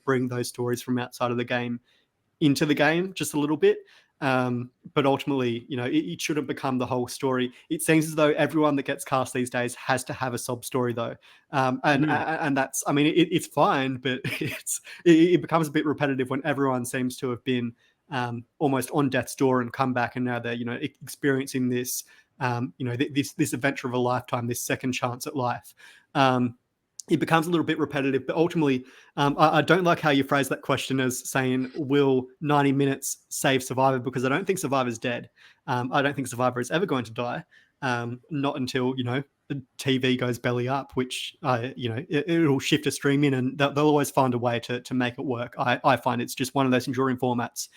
bring those stories from outside of the game into the game just a little bit. But ultimately, it shouldn't become the whole story. It seems as though everyone that gets cast these days has to have a sob story, though, and that's, I mean, it's fine, but it becomes a bit repetitive when everyone seems to have been almost on death's door and come back, and now they're experiencing this this adventure of a lifetime, this second chance at life. It becomes a little bit repetitive, but ultimately, I don't like how you phrase that question as saying, will 90 minutes save Survivor? Because I don't think Survivor's dead. I don't think Survivor is ever going to die. Not until, the TV goes belly up, which, it'll shift to streaming and they'll always find a way to make it work. I find it's just one of those enduring formats.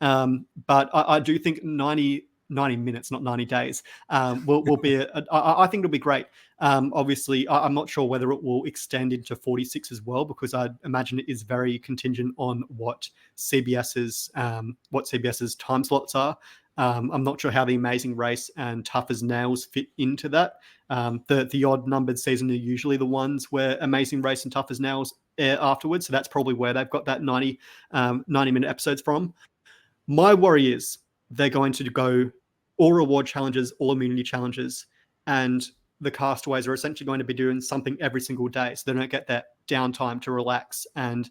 But I do think 90 minutes, not 90 days, will be, I think it'll be great. Obviously, I'm not sure whether it will extend into 46 as well, because I imagine it is very contingent on what CBS's time slots are. I'm not sure how the Amazing Race and Tough as Nails fit into that. The odd numbered season are usually the ones where Amazing Race and Tough as Nails air afterwards. So that's probably where they've got that 90-minute episodes from. My worry is they're going to go all reward challenges, all immunity challenges, and the castaways are essentially going to be doing something every single day, so they don't get that downtime to relax and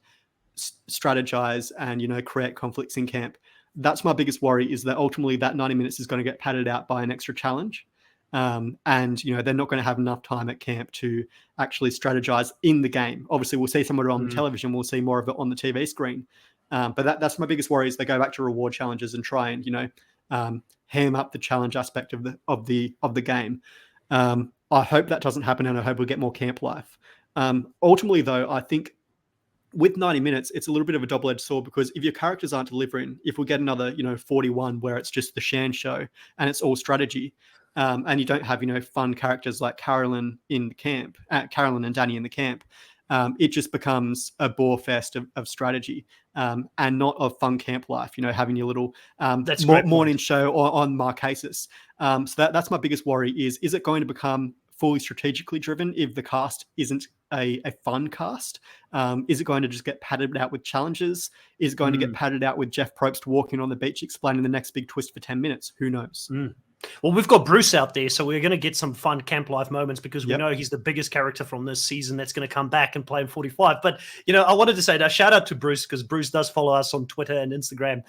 strategize and create conflicts in camp. That's my biggest worry, is that ultimately that 90 minutes is going to get padded out by an extra challenge, and they're not going to have enough time at camp to actually strategize in the game. Obviously, we'll see some of it on television, we'll see more of it on the TV screen, but that's my biggest worry, is they go back to reward challenges and try and ham up the challenge aspect of the game. I hope that doesn't happen, and I hope we'll get more camp life. Ultimately, though, I think with 90 minutes, it's a little bit of a double-edged sword, because if your characters aren't delivering, if we get another 41 where it's just the Shan show and it's all strategy, and you don't have fun characters like Carolyn in the camp, Carolyn and Danny in the camp, it just becomes a bore fest of strategy, and not of fun camp life, having your little morning show on Marquesas. So that's my biggest worry, is it going to become fully strategically driven if the cast isn't a fun cast? Is it going to just get padded out with challenges? Is it going to get padded out with Jeff Probst walking on the beach explaining the next big twist for 10 minutes? Who knows? Well, we've got Bruce out there, so we're going to get some fun camp life moments, because we know he's the biggest character from this season that's going to come back and play in 45. But, I wanted to say that shout out to Bruce, because Bruce does follow us on Twitter and Instagram.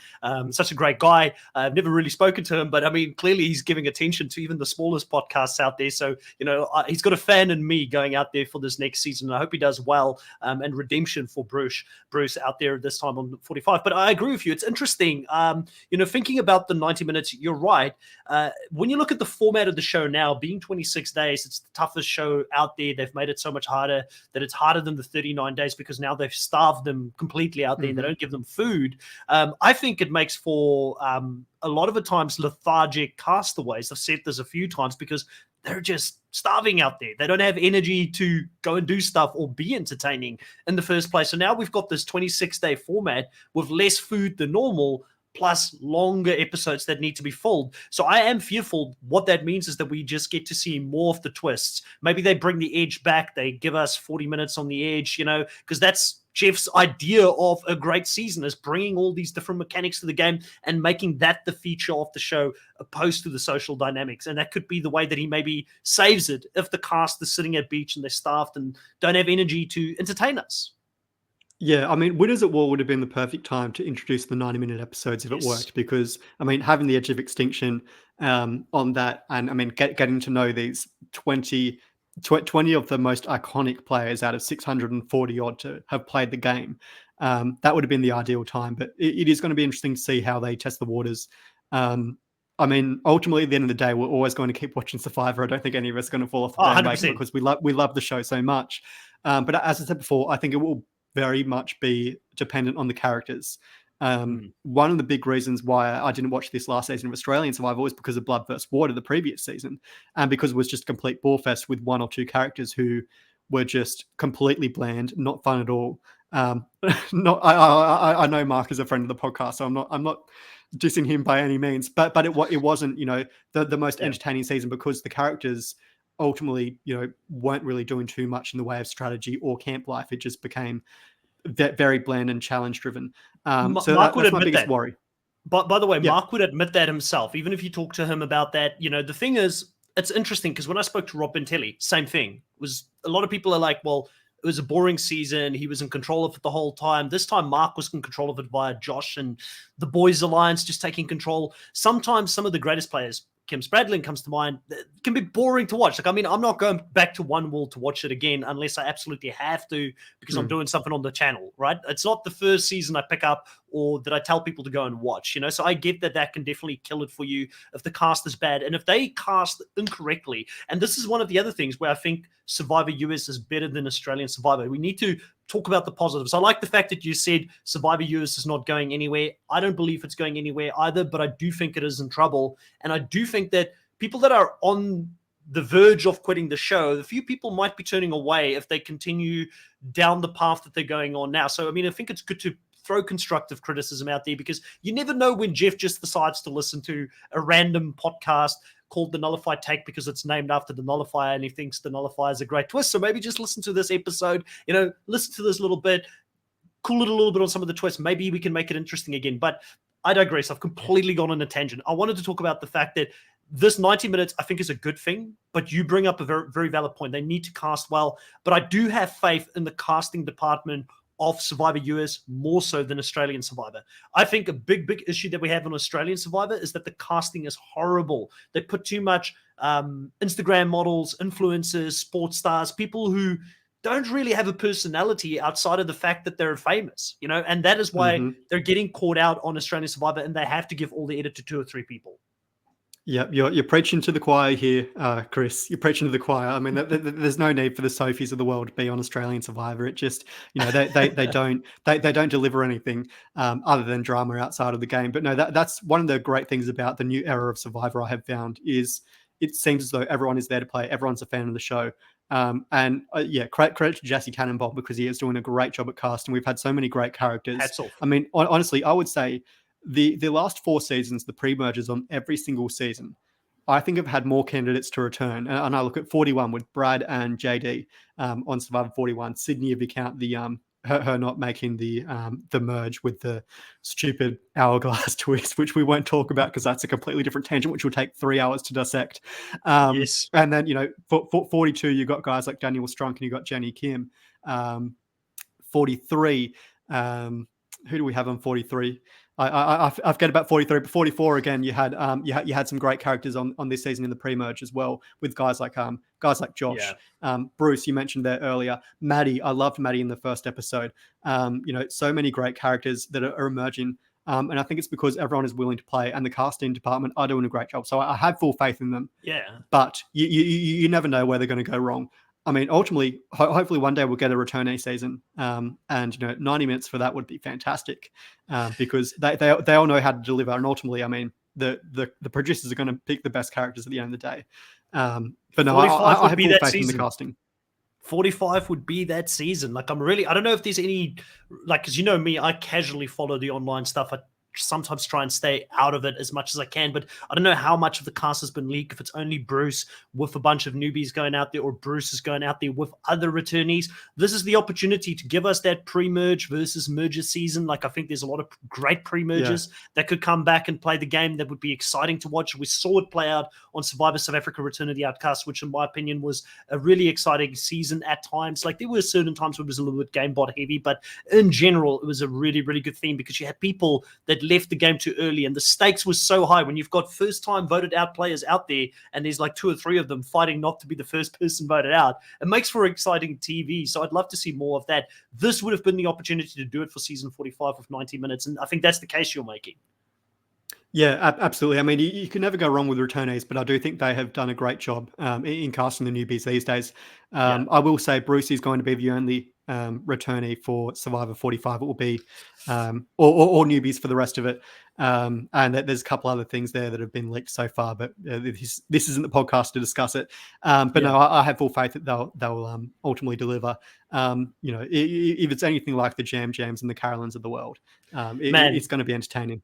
Such a great guy. I've never really spoken to him, but I mean, clearly he's giving attention to even the smallest podcasts out there. So, he's got a fan in me going out there for this next season. And I hope he does well, and redemption for Bruce out there this time on 45. But I agree with you. It's interesting. Thinking about the 90 minutes, you're right. When you look at the format of the show now, being 26 days, it's the toughest show out there. They've made it so much harder that it's harder than the 39 days, because now they've starved them completely out there and they don't give them food. I think it makes for a lot of the times lethargic castaways. I've said this a few times, because they're just starving out there. They don't have energy to go and do stuff or be entertaining in the first place. So now we've got this 26-day format with less food than normal. plus longer episodes that need to be filled. So I am fearful what that means is that we just get to see more of the twists. Maybe they bring the edge back. They give us 40 minutes on the edge, because that's Jeff's idea of a great season, is bringing all these different mechanics to the game and making that the feature of the show opposed to the social dynamics. And that could be the way that he maybe saves it if the cast is sitting at beach and they're staffed and don't have energy to entertain us. Yeah, I mean, Winners at War would have been the perfect time to introduce the 90-minute episodes if it worked, because, I mean, having the Edge of Extinction on that, and, I mean, getting to know these 20 of the most iconic players out of 640 odd to have played the game, that would have been the ideal time. But it is going to be interesting to see how they test the waters. I mean, ultimately, at the end of the day, we're always going to keep watching Survivor. I don't think any of us are going to fall off the bandwagon because we love the show so much. But as I said before, I think it will very much be dependent on the characters. One of the big reasons why I didn't watch this last season of Australian Survivor was because of Blood vs. Water, the previous season, and because it was just a complete ball fest with one or two characters who were just completely bland, not fun at all. I know Mark is a friend of the podcast, so I'm not dissing him by any means, but it wasn't the most entertaining season because the characters ultimately weren't really doing too much in the way of strategy or camp life. It just became very bland and challenge driven. So that's my biggest worry. But by the way, Mark would admit that himself, even if you talk to him about that. The thing is, it's interesting because when I spoke to Rob Bentelli, same thing. Was a lot of people are like, well, it was a boring season. He was in control of it the whole time. This time, Mark was in control of it via Josh and the Boys Alliance just taking control. Sometimes some of the greatest players, Kim Spradlin comes to mind, it can be boring to watch. Like, I mean, I'm not going back to One World to watch it again unless I absolutely have to because I'm doing something on the channel, right? It's not the first season I pick up or that I tell people to go and watch, So I get that can definitely kill it for you if the cast is bad. And if they cast incorrectly, and this is one of the other things where I think Survivor US is better than Australian Survivor. We need to talk about the positives. I like the fact that you said Survivor US is not going anywhere. I don't believe it's going anywhere either, but I do think it is in trouble. And I do think that people that are on the verge of quitting the show, a few people might be turning away if they continue down the path that they're going on now. So, I mean, I think it's good to throw constructive criticism out there because you never know when Jeff just decides to listen to a random podcast called The Nullified Take because it's named after the Nullifier and he thinks the Nullifier is a great twist. So maybe just listen to this episode, listen to this little bit, cool it a little bit on some of the twists. Maybe we can make it interesting again. But I digress. I've completely gone on a tangent. I wanted to talk about the fact that this 90 minutes, I think, is a good thing, but you bring up a very, very valid point. They need to cast well, but I do have faith in the casting department of Survivor US more so than Australian Survivor. I think a big issue that we have on Australian Survivor is that the casting is horrible. They put too much Instagram models, influencers, sports stars, people who don't really have a personality outside of the fact that they're famous, and that is why they're getting caught out on Australian Survivor and they have to give all the edit to 2 or 3 people. Yeah, you're preaching to the choir here, Chris. You're preaching to the choir. I mean, there's no need for the Sophies of the world to be on Australian Survivor. It just, they don't deliver anything other than drama outside of the game. But no, that's one of the great things about the new era of Survivor I have found is it seems as though everyone is there to play. Everyone's a fan of the show. Credit to Jesse Cannonball because he is doing a great job at casting. We've had so many great characters. Hats off. I mean, honestly, I would say the last 4 seasons, the pre-mergers on every single season, I think have had more candidates to return. And I look at 41 with Brad and JD on Survivor 41. Sydney, if you count the her not making the merge with the stupid hourglass twist, which we won't talk about because that's a completely different tangent, which will take 3 hours to dissect. Yes. And then, for 42, you've got guys like Daniel Strunk and you've got Jenny Kim. 43, who do we have on 43? I forget about 43, but 44 again. You had some great characters on this season in the pre-merge as well, with guys like Josh, Bruce. You mentioned there earlier, Maddie. I loved Maddie in the first episode. So many great characters that are emerging, and I think it's because everyone is willing to play, and the casting department are doing a great job. So I have full faith in them. Yeah, but you never know where they're going to go wrong. I mean, ultimately, hopefully one day we'll get a returnee season, and 90 minutes for that would be fantastic, because they all know how to deliver. And ultimately, I mean, the producers are going to pick the best characters at the end of the day. But no, I have full faith in the casting. 45 would be that season. Like, I don't know if there's any, like, because me, I casually follow the online stuff. I sometimes try and stay out of it as much as I can. But I don't know how much of the cast has been leaked, if it's only Bruce with a bunch of newbies going out there, or Bruce is going out there with other returnees. This is the opportunity to give us that pre-merge versus merger season. Like, I think there's a lot of great pre-mergers that could come back and play the game that would be exciting to watch. We saw it play out on Survivor South Africa Return of the Outcast, which in my opinion was a really exciting season at times. Like, there were certain times where it was a little bit game bot heavy, but in general, it was a really, really good theme because you had people that left the game too early and the stakes was so high when you've got first time voted out players out there and there's like 2 or 3 of them fighting not to be the first person voted out. It makes for exciting TV. So I'd love to see more of that. This would have been the opportunity to do it for season 45 with 90 minutes. And I think that's the case you're making. Yeah, absolutely. I mean, you can never go wrong with returnees, but I do think they have done a great job in casting the newbies these days. I will say Bruce is going to be the only returnee for Survivor 45. It will be or newbies for the rest of it. And there's a couple other things there that have been leaked so far, but this isn't the podcast to discuss it. But no, I have full faith that they'll ultimately deliver. If it's anything like the Jams and the Carolyns of the world, it's going to be entertaining.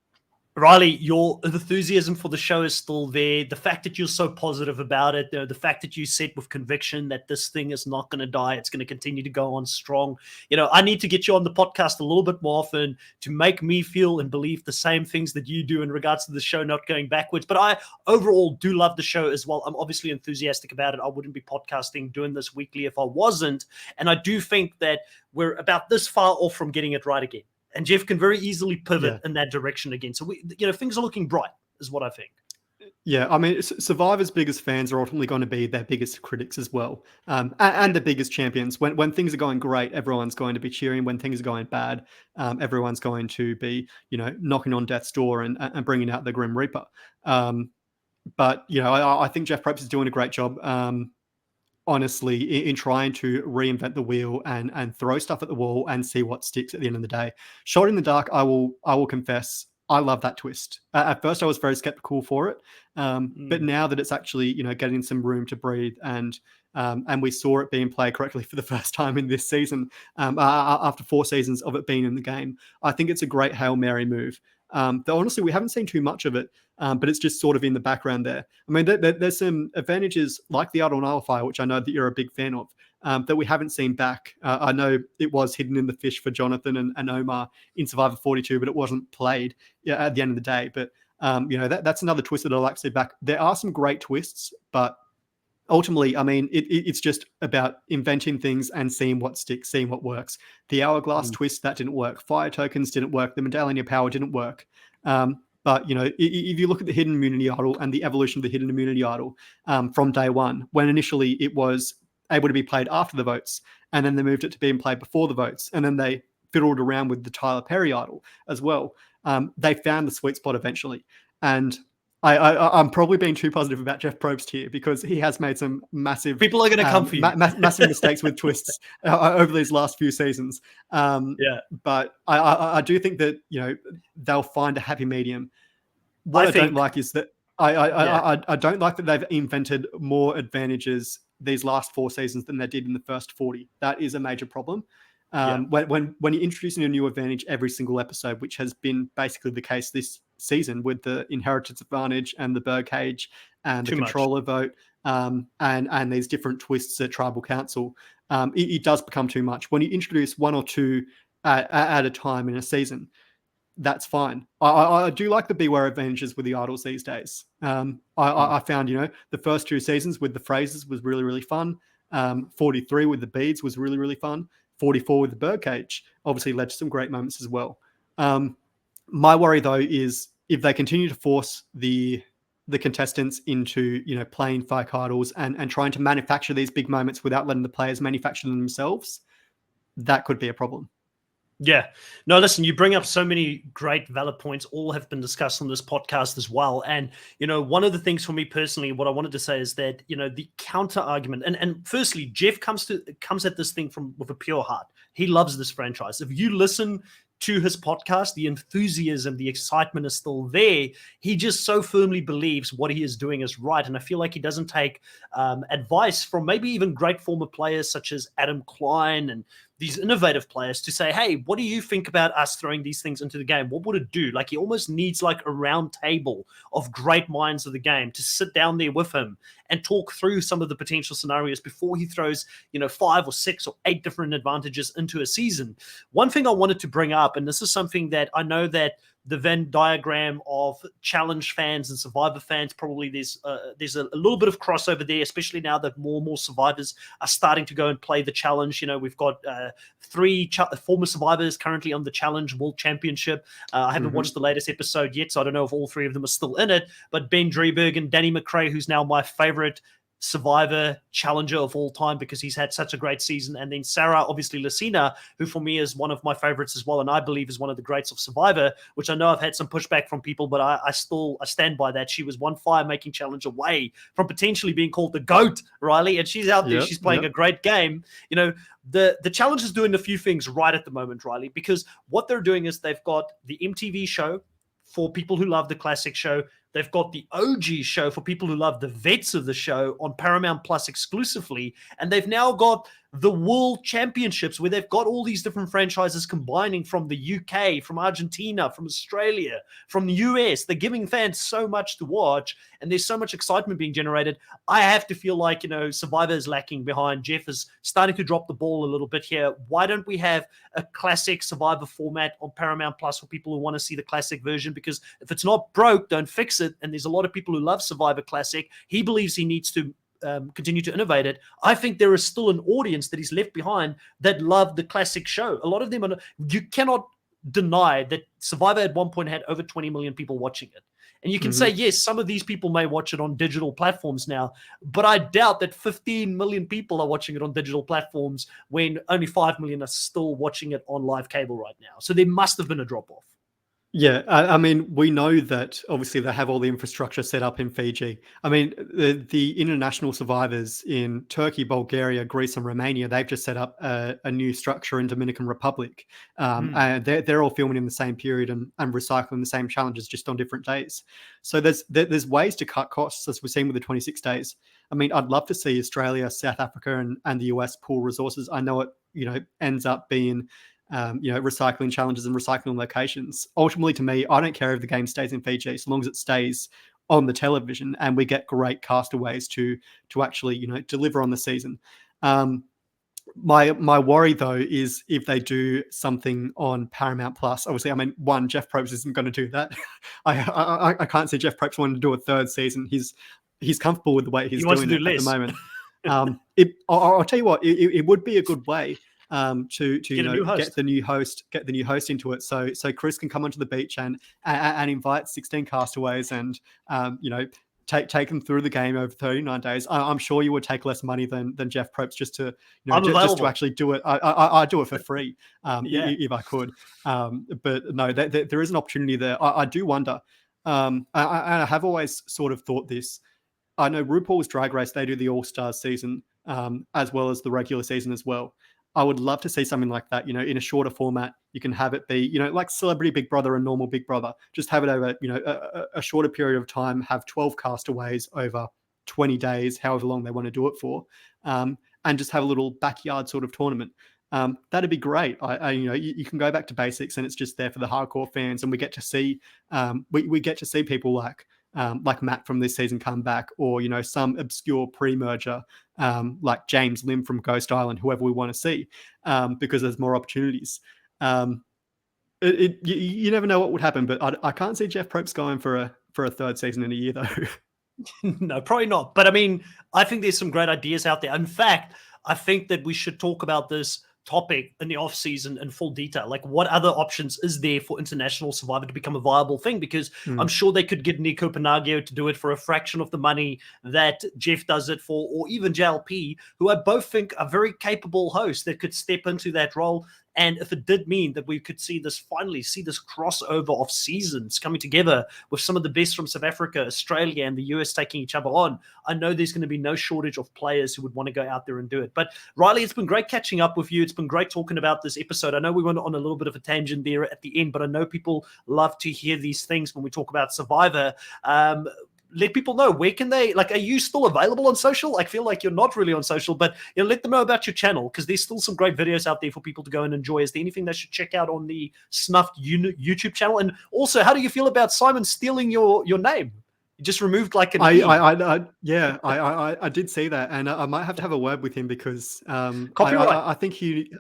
Riley, your enthusiasm for the show is still there. The fact that you're so positive about it, the fact that you said with conviction that this thing is not going to die, it's going to continue to go on strong. I need to get you on the podcast a little bit more often to make me feel and believe the same things that you do in regards to the show not going backwards. But I overall do love the show as well. I'm obviously enthusiastic about it. I wouldn't be podcasting, doing this weekly if I wasn't. And I do think that we're about this far off from getting it right again. And Jeff can very easily pivot in that direction again. So, things are looking bright, is what I think. Yeah, I mean, Survivor's biggest fans are ultimately going to be their biggest critics as well, and the biggest champions. When things are going great, everyone's going to be cheering. When things are going bad, everyone's going to be, knocking on death's door and bringing out the Grim Reaper. But I think Jeff Probst is doing a great job. Honestly, in trying to reinvent the wheel and throw stuff at the wall and see what sticks at the end of the day. Shot in the Dark, I will confess, I love that twist. At first, I was very skeptical for it, but now that it's actually getting some room to breathe and we saw it being played correctly for the first time in this season after 4 seasons of it being in the game, I think it's a great Hail Mary move. Though honestly, we haven't seen too much of it, but it's just sort of in the background there. I mean, there's some advantages like the Idol Nullifier, which I know that you're a big fan of, that we haven't seen back. I know it was hidden in the fish for Jonathan and Omar in Survivor 42, but it wasn't played at the end of the day. But, that's another twist that I'll like to see back. There are some great twists, but ultimately, I mean, it's just about inventing things and seeing what sticks, seeing what works. The Hourglass twist, that didn't work. Fire tokens didn't work. The Medallion of Power didn't work. But, if you look at the Hidden Immunity Idol and the evolution of the Hidden Immunity Idol from day one, when initially it was able to be played after the votes, and then they moved it to being played before the votes, and then they fiddled around with the Tyler Perry Idol as well. They found the sweet spot eventually. And I'm probably being too positive about Jeff Probst here because he has made some massive... People are going to come for you. Massive mistakes with twists over these last few seasons. But I do think that, they'll find a happy medium. What I don't like is that I don't like that they've invented more advantages these last 4 seasons than they did in the first 40. That is a major problem. When you're introducing a new advantage every single episode, which has been basically the case this season with the inheritance advantage and the birdcage and the controller vote and these different twists at tribal council, it does become too much. When you introduce 1 or 2 at a time in a season, that's fine. I do like the beware advantages with the idols these days. I found, the first 2 seasons with the phrases was really, really fun. 43 with the beads was really, really fun. 44 with the birdcage obviously led to some great moments as well. My worry though is if they continue to force the contestants into playing fake idols and trying to manufacture these big moments without letting the players manufacture them themselves, that could be a problem. Yeah. No, listen, you bring up so many great valid points. All have been discussed on this podcast as well. And, one of the things for me personally, what I wanted to say is that, the counter argument and firstly, Jeff comes at this thing with a pure heart. He loves this franchise. If you listen to his podcast, the enthusiasm, the excitement is still there. He just so firmly believes what he is doing is right. And I feel like he doesn't take advice from maybe even great former players such as Adam Klein and, these innovative players to say, hey, what do you think about us throwing these things into the game? What would it do? Like, he almost needs like a round table of great minds of the game to sit down there with him and talk through some of the potential scenarios before he throws, 5 or 6 or 8 different advantages into a season. One thing I wanted to bring up, and this is something that I know that the Venn diagram of challenge fans and survivor fans, probably there's a little bit of crossover there, especially now that more and more survivors are starting to go and play the challenge. We've got 3 former survivors currently on the challenge world championship. I haven't watched the latest episode yet, so I don't know if all 3 of them are still in it, but Ben Drieberg and Danny McRae, who's now my favorite survivor challenger of all time because he's had such a great season, and then Sarah, obviously Lucina, who for me is one of my favorites as well, and I believe is one of the greats of Survivor, which I know I've had some pushback from people, but I stand by that. She was one fire making challenge away from potentially being called the GOAT, Riley, and she's out there, she's playing a great game. The challenge is doing a few things right at the moment, Riley, because what they're doing is they've got the MTV show for people who love the classic show. They've got the OG show for people who love the vets of the show on Paramount Plus exclusively. And they've now got the World Championships where they've got all these different franchises combining from the UK, from Argentina, from Australia, from the US. They're giving fans so much to watch, and there's so much excitement being generated. I have to feel like, Survivor is lacking behind. Jeff is starting to drop the ball a little bit here. Why don't we have a classic Survivor format on Paramount Plus for people who want to see the classic version? Because if it's not broke, don't fix it. And there's a lot of people who love Survivor Classic. He believes he needs to continue to innovate it. I think there is still an audience that he's left behind that love the classic show. A lot of them you cannot deny that Survivor at one point had over 20 million people watching it. And you can say, yes, some of these people may watch it on digital platforms now, but I doubt that 15 million people are watching it on digital platforms when only 5 million are still watching it on live cable right now. So there must have been a drop-off. Yeah, I mean, we know that obviously they have all the infrastructure set up in Fiji. I mean, the international survivors in Turkey, Bulgaria, Greece, and Romania, they've just set up a new structure in Dominican Republic. And they're all filming in the same period and recycling the same challenges just on different days. So there's ways to cut costs, as we've seen with the 26 days. I mean, I'd love to see Australia, South Africa, and the US pool resources. I know it, ends up being recycling challenges and recycling locations. Ultimately, to me, I don't care if the game stays in Fiji, so long as it stays on the television and we get great castaways to actually, deliver on the season. My worry though is if they do something on Paramount Plus. Obviously, I mean, one, Jeff Probst isn't going to do that. I can't see Jeff Probst wanting to do a 3rd season. He's comfortable with the way he's doing it at the moment. I'll tell you what, it would be a good way to get the new host into it, so Chris can come onto the beach and invite 16 castaways and take them through the game over 39 days. I'm sure you would take less money than Jeff Probst just to just to actually do it. I'd do it for free if I could, but no, there is an opportunity there. I do wonder, I have always sort of thought this. I know RuPaul's Drag Race, they do the All-Stars season as well as the regular season as well. I would love to see something like that, in a shorter format. You can have it be, like Celebrity Big Brother and Normal Big Brother. Just have it over, a shorter period of time, have 12 castaways over 20 days, however long they want to do it for, and just have a little backyard sort of tournament. That'd be great. You can go back to basics and it's just there for the hardcore fans. And we get to see, we get to see people like Matt from this season come back, or some obscure pre-merger like James Lim from Ghost Island, whoever we want to see, because there's more opportunities. You never know what would happen, but I can't see Jeff Probst going for a 3rd season in a year though. No, probably not. But I mean, I think there's some great ideas out there. In fact, I think that we should talk about this topic in the off season in full detail. Like, what other options is there for international Survivor to become a viable thing? Because I'm sure they could get Nico Panagio to do it for a fraction of the money that Jeff does it for, or even JLP, who I both think are very capable hosts that could step into that role. And if it did mean that we could finally see this crossover of seasons coming together with some of the best from South Africa, Australia, and the US taking each other on, I know there's going to be no shortage of players who would want to go out there and do it. But Riley, it's been great catching up with you. It's been great talking about this episode. I know we went on a little bit of a tangent there at the end, but I know people love to hear these things when we talk about Survivor. let people know, where can they, like, are you still available on social? I feel like you're not really on social, but let them know about your channel, because there's still some great videos out there for people to go and enjoy. Is there anything they should check out on the Snuffed YouTube channel? And also, how do you feel about Simon stealing your name? You just removed like an E. I did see that, and I might have to have a word with him, because Copyright. I think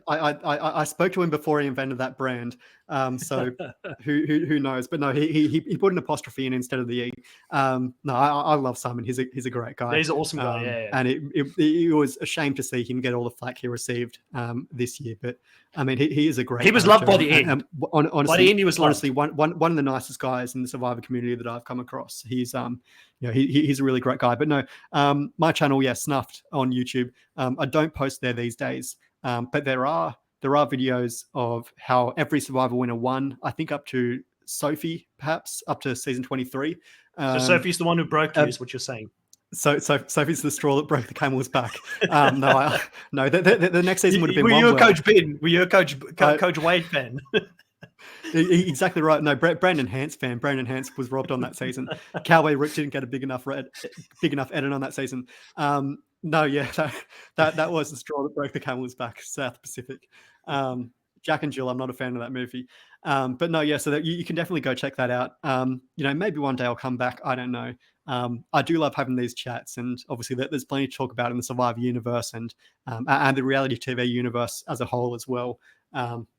I spoke to him before he invented that brand. So who knows? But no, he put an apostrophe in instead of the E. No, I love Simon. He's a great guy. He's an awesome guy. Yeah. And it was a shame to see him get all the flack he received this year. But I mean, he is a great. He was loved by the end. Honestly, by the end, he was honestly one of the nicest guys in the Survivor community that I've come across. He's he's a really great guy. But no, my channel, Snuffed on YouTube. I don't post there these days, but there are videos of how every Survivor winner won. I think up to Sophie, perhaps up to season 23. So Sophie's the one who broke you, is what you're saying. So Sophie's the straw that broke the camel's back. No, the next season would have been. Were you a Coach Ben? Were you a Coach Wade fan? Exactly right. No, Brandon Hance fan. Brandon Hance was robbed on that season. Cowboy Rick didn't get a big enough edit on that season. No, that was the straw that broke the camel's back. South Pacific. Jack and Jill, I'm not a fan of that movie. But no, so that you can definitely go check that out. Maybe one day I'll come back. I don't know. I do love having these chats, and obviously there's plenty to talk about in the Survivor universe and the reality TV universe as a whole as well.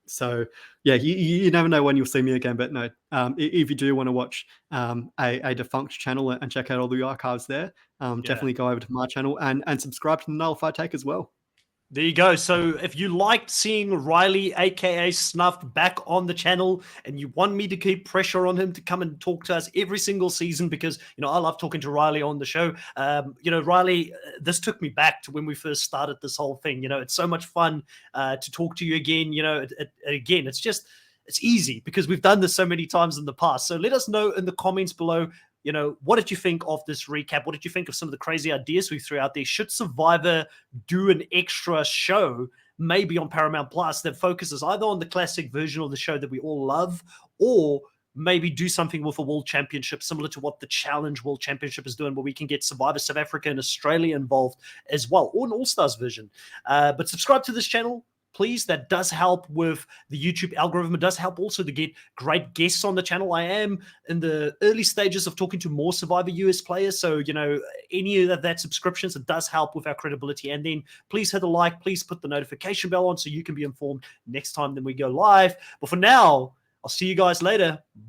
So you never know when you'll see me again. But no, if you do want to watch a defunct channel and check out all the archives there, definitely go over to my channel and subscribe to the Nullified Take as well. There you go. So if you liked seeing Riley, aka Snuffed, back on the channel, and you want me to keep pressure on him to come and talk to us every single season, because I love talking to Riley on the show. Riley, this took me back to when we first started this whole thing. It's so much fun to talk to you again. Again, it's easy because we've done this so many times in the past. So let us know in the comments below. What did you think of this recap? What did you think of some of the crazy ideas we threw out there? Should Survivor do an extra show, maybe on Paramount Plus, that focuses either on the classic version of the show that we all love, or maybe do something with a World Championship similar to what the Challenge World Championship is doing, where we can get Survivor South Africa and Australia involved as well, or an All-Stars version. But subscribe to this channel, please. That does help with the YouTube algorithm. It does help also to get great guests on the channel. I am in the early stages of talking to more Survivor US players. So, any of that subscriptions, it does help with our credibility. And then please hit a like, please put the notification bell on so you can be informed next time that we go live. But for now, I'll see you guys later. Bye.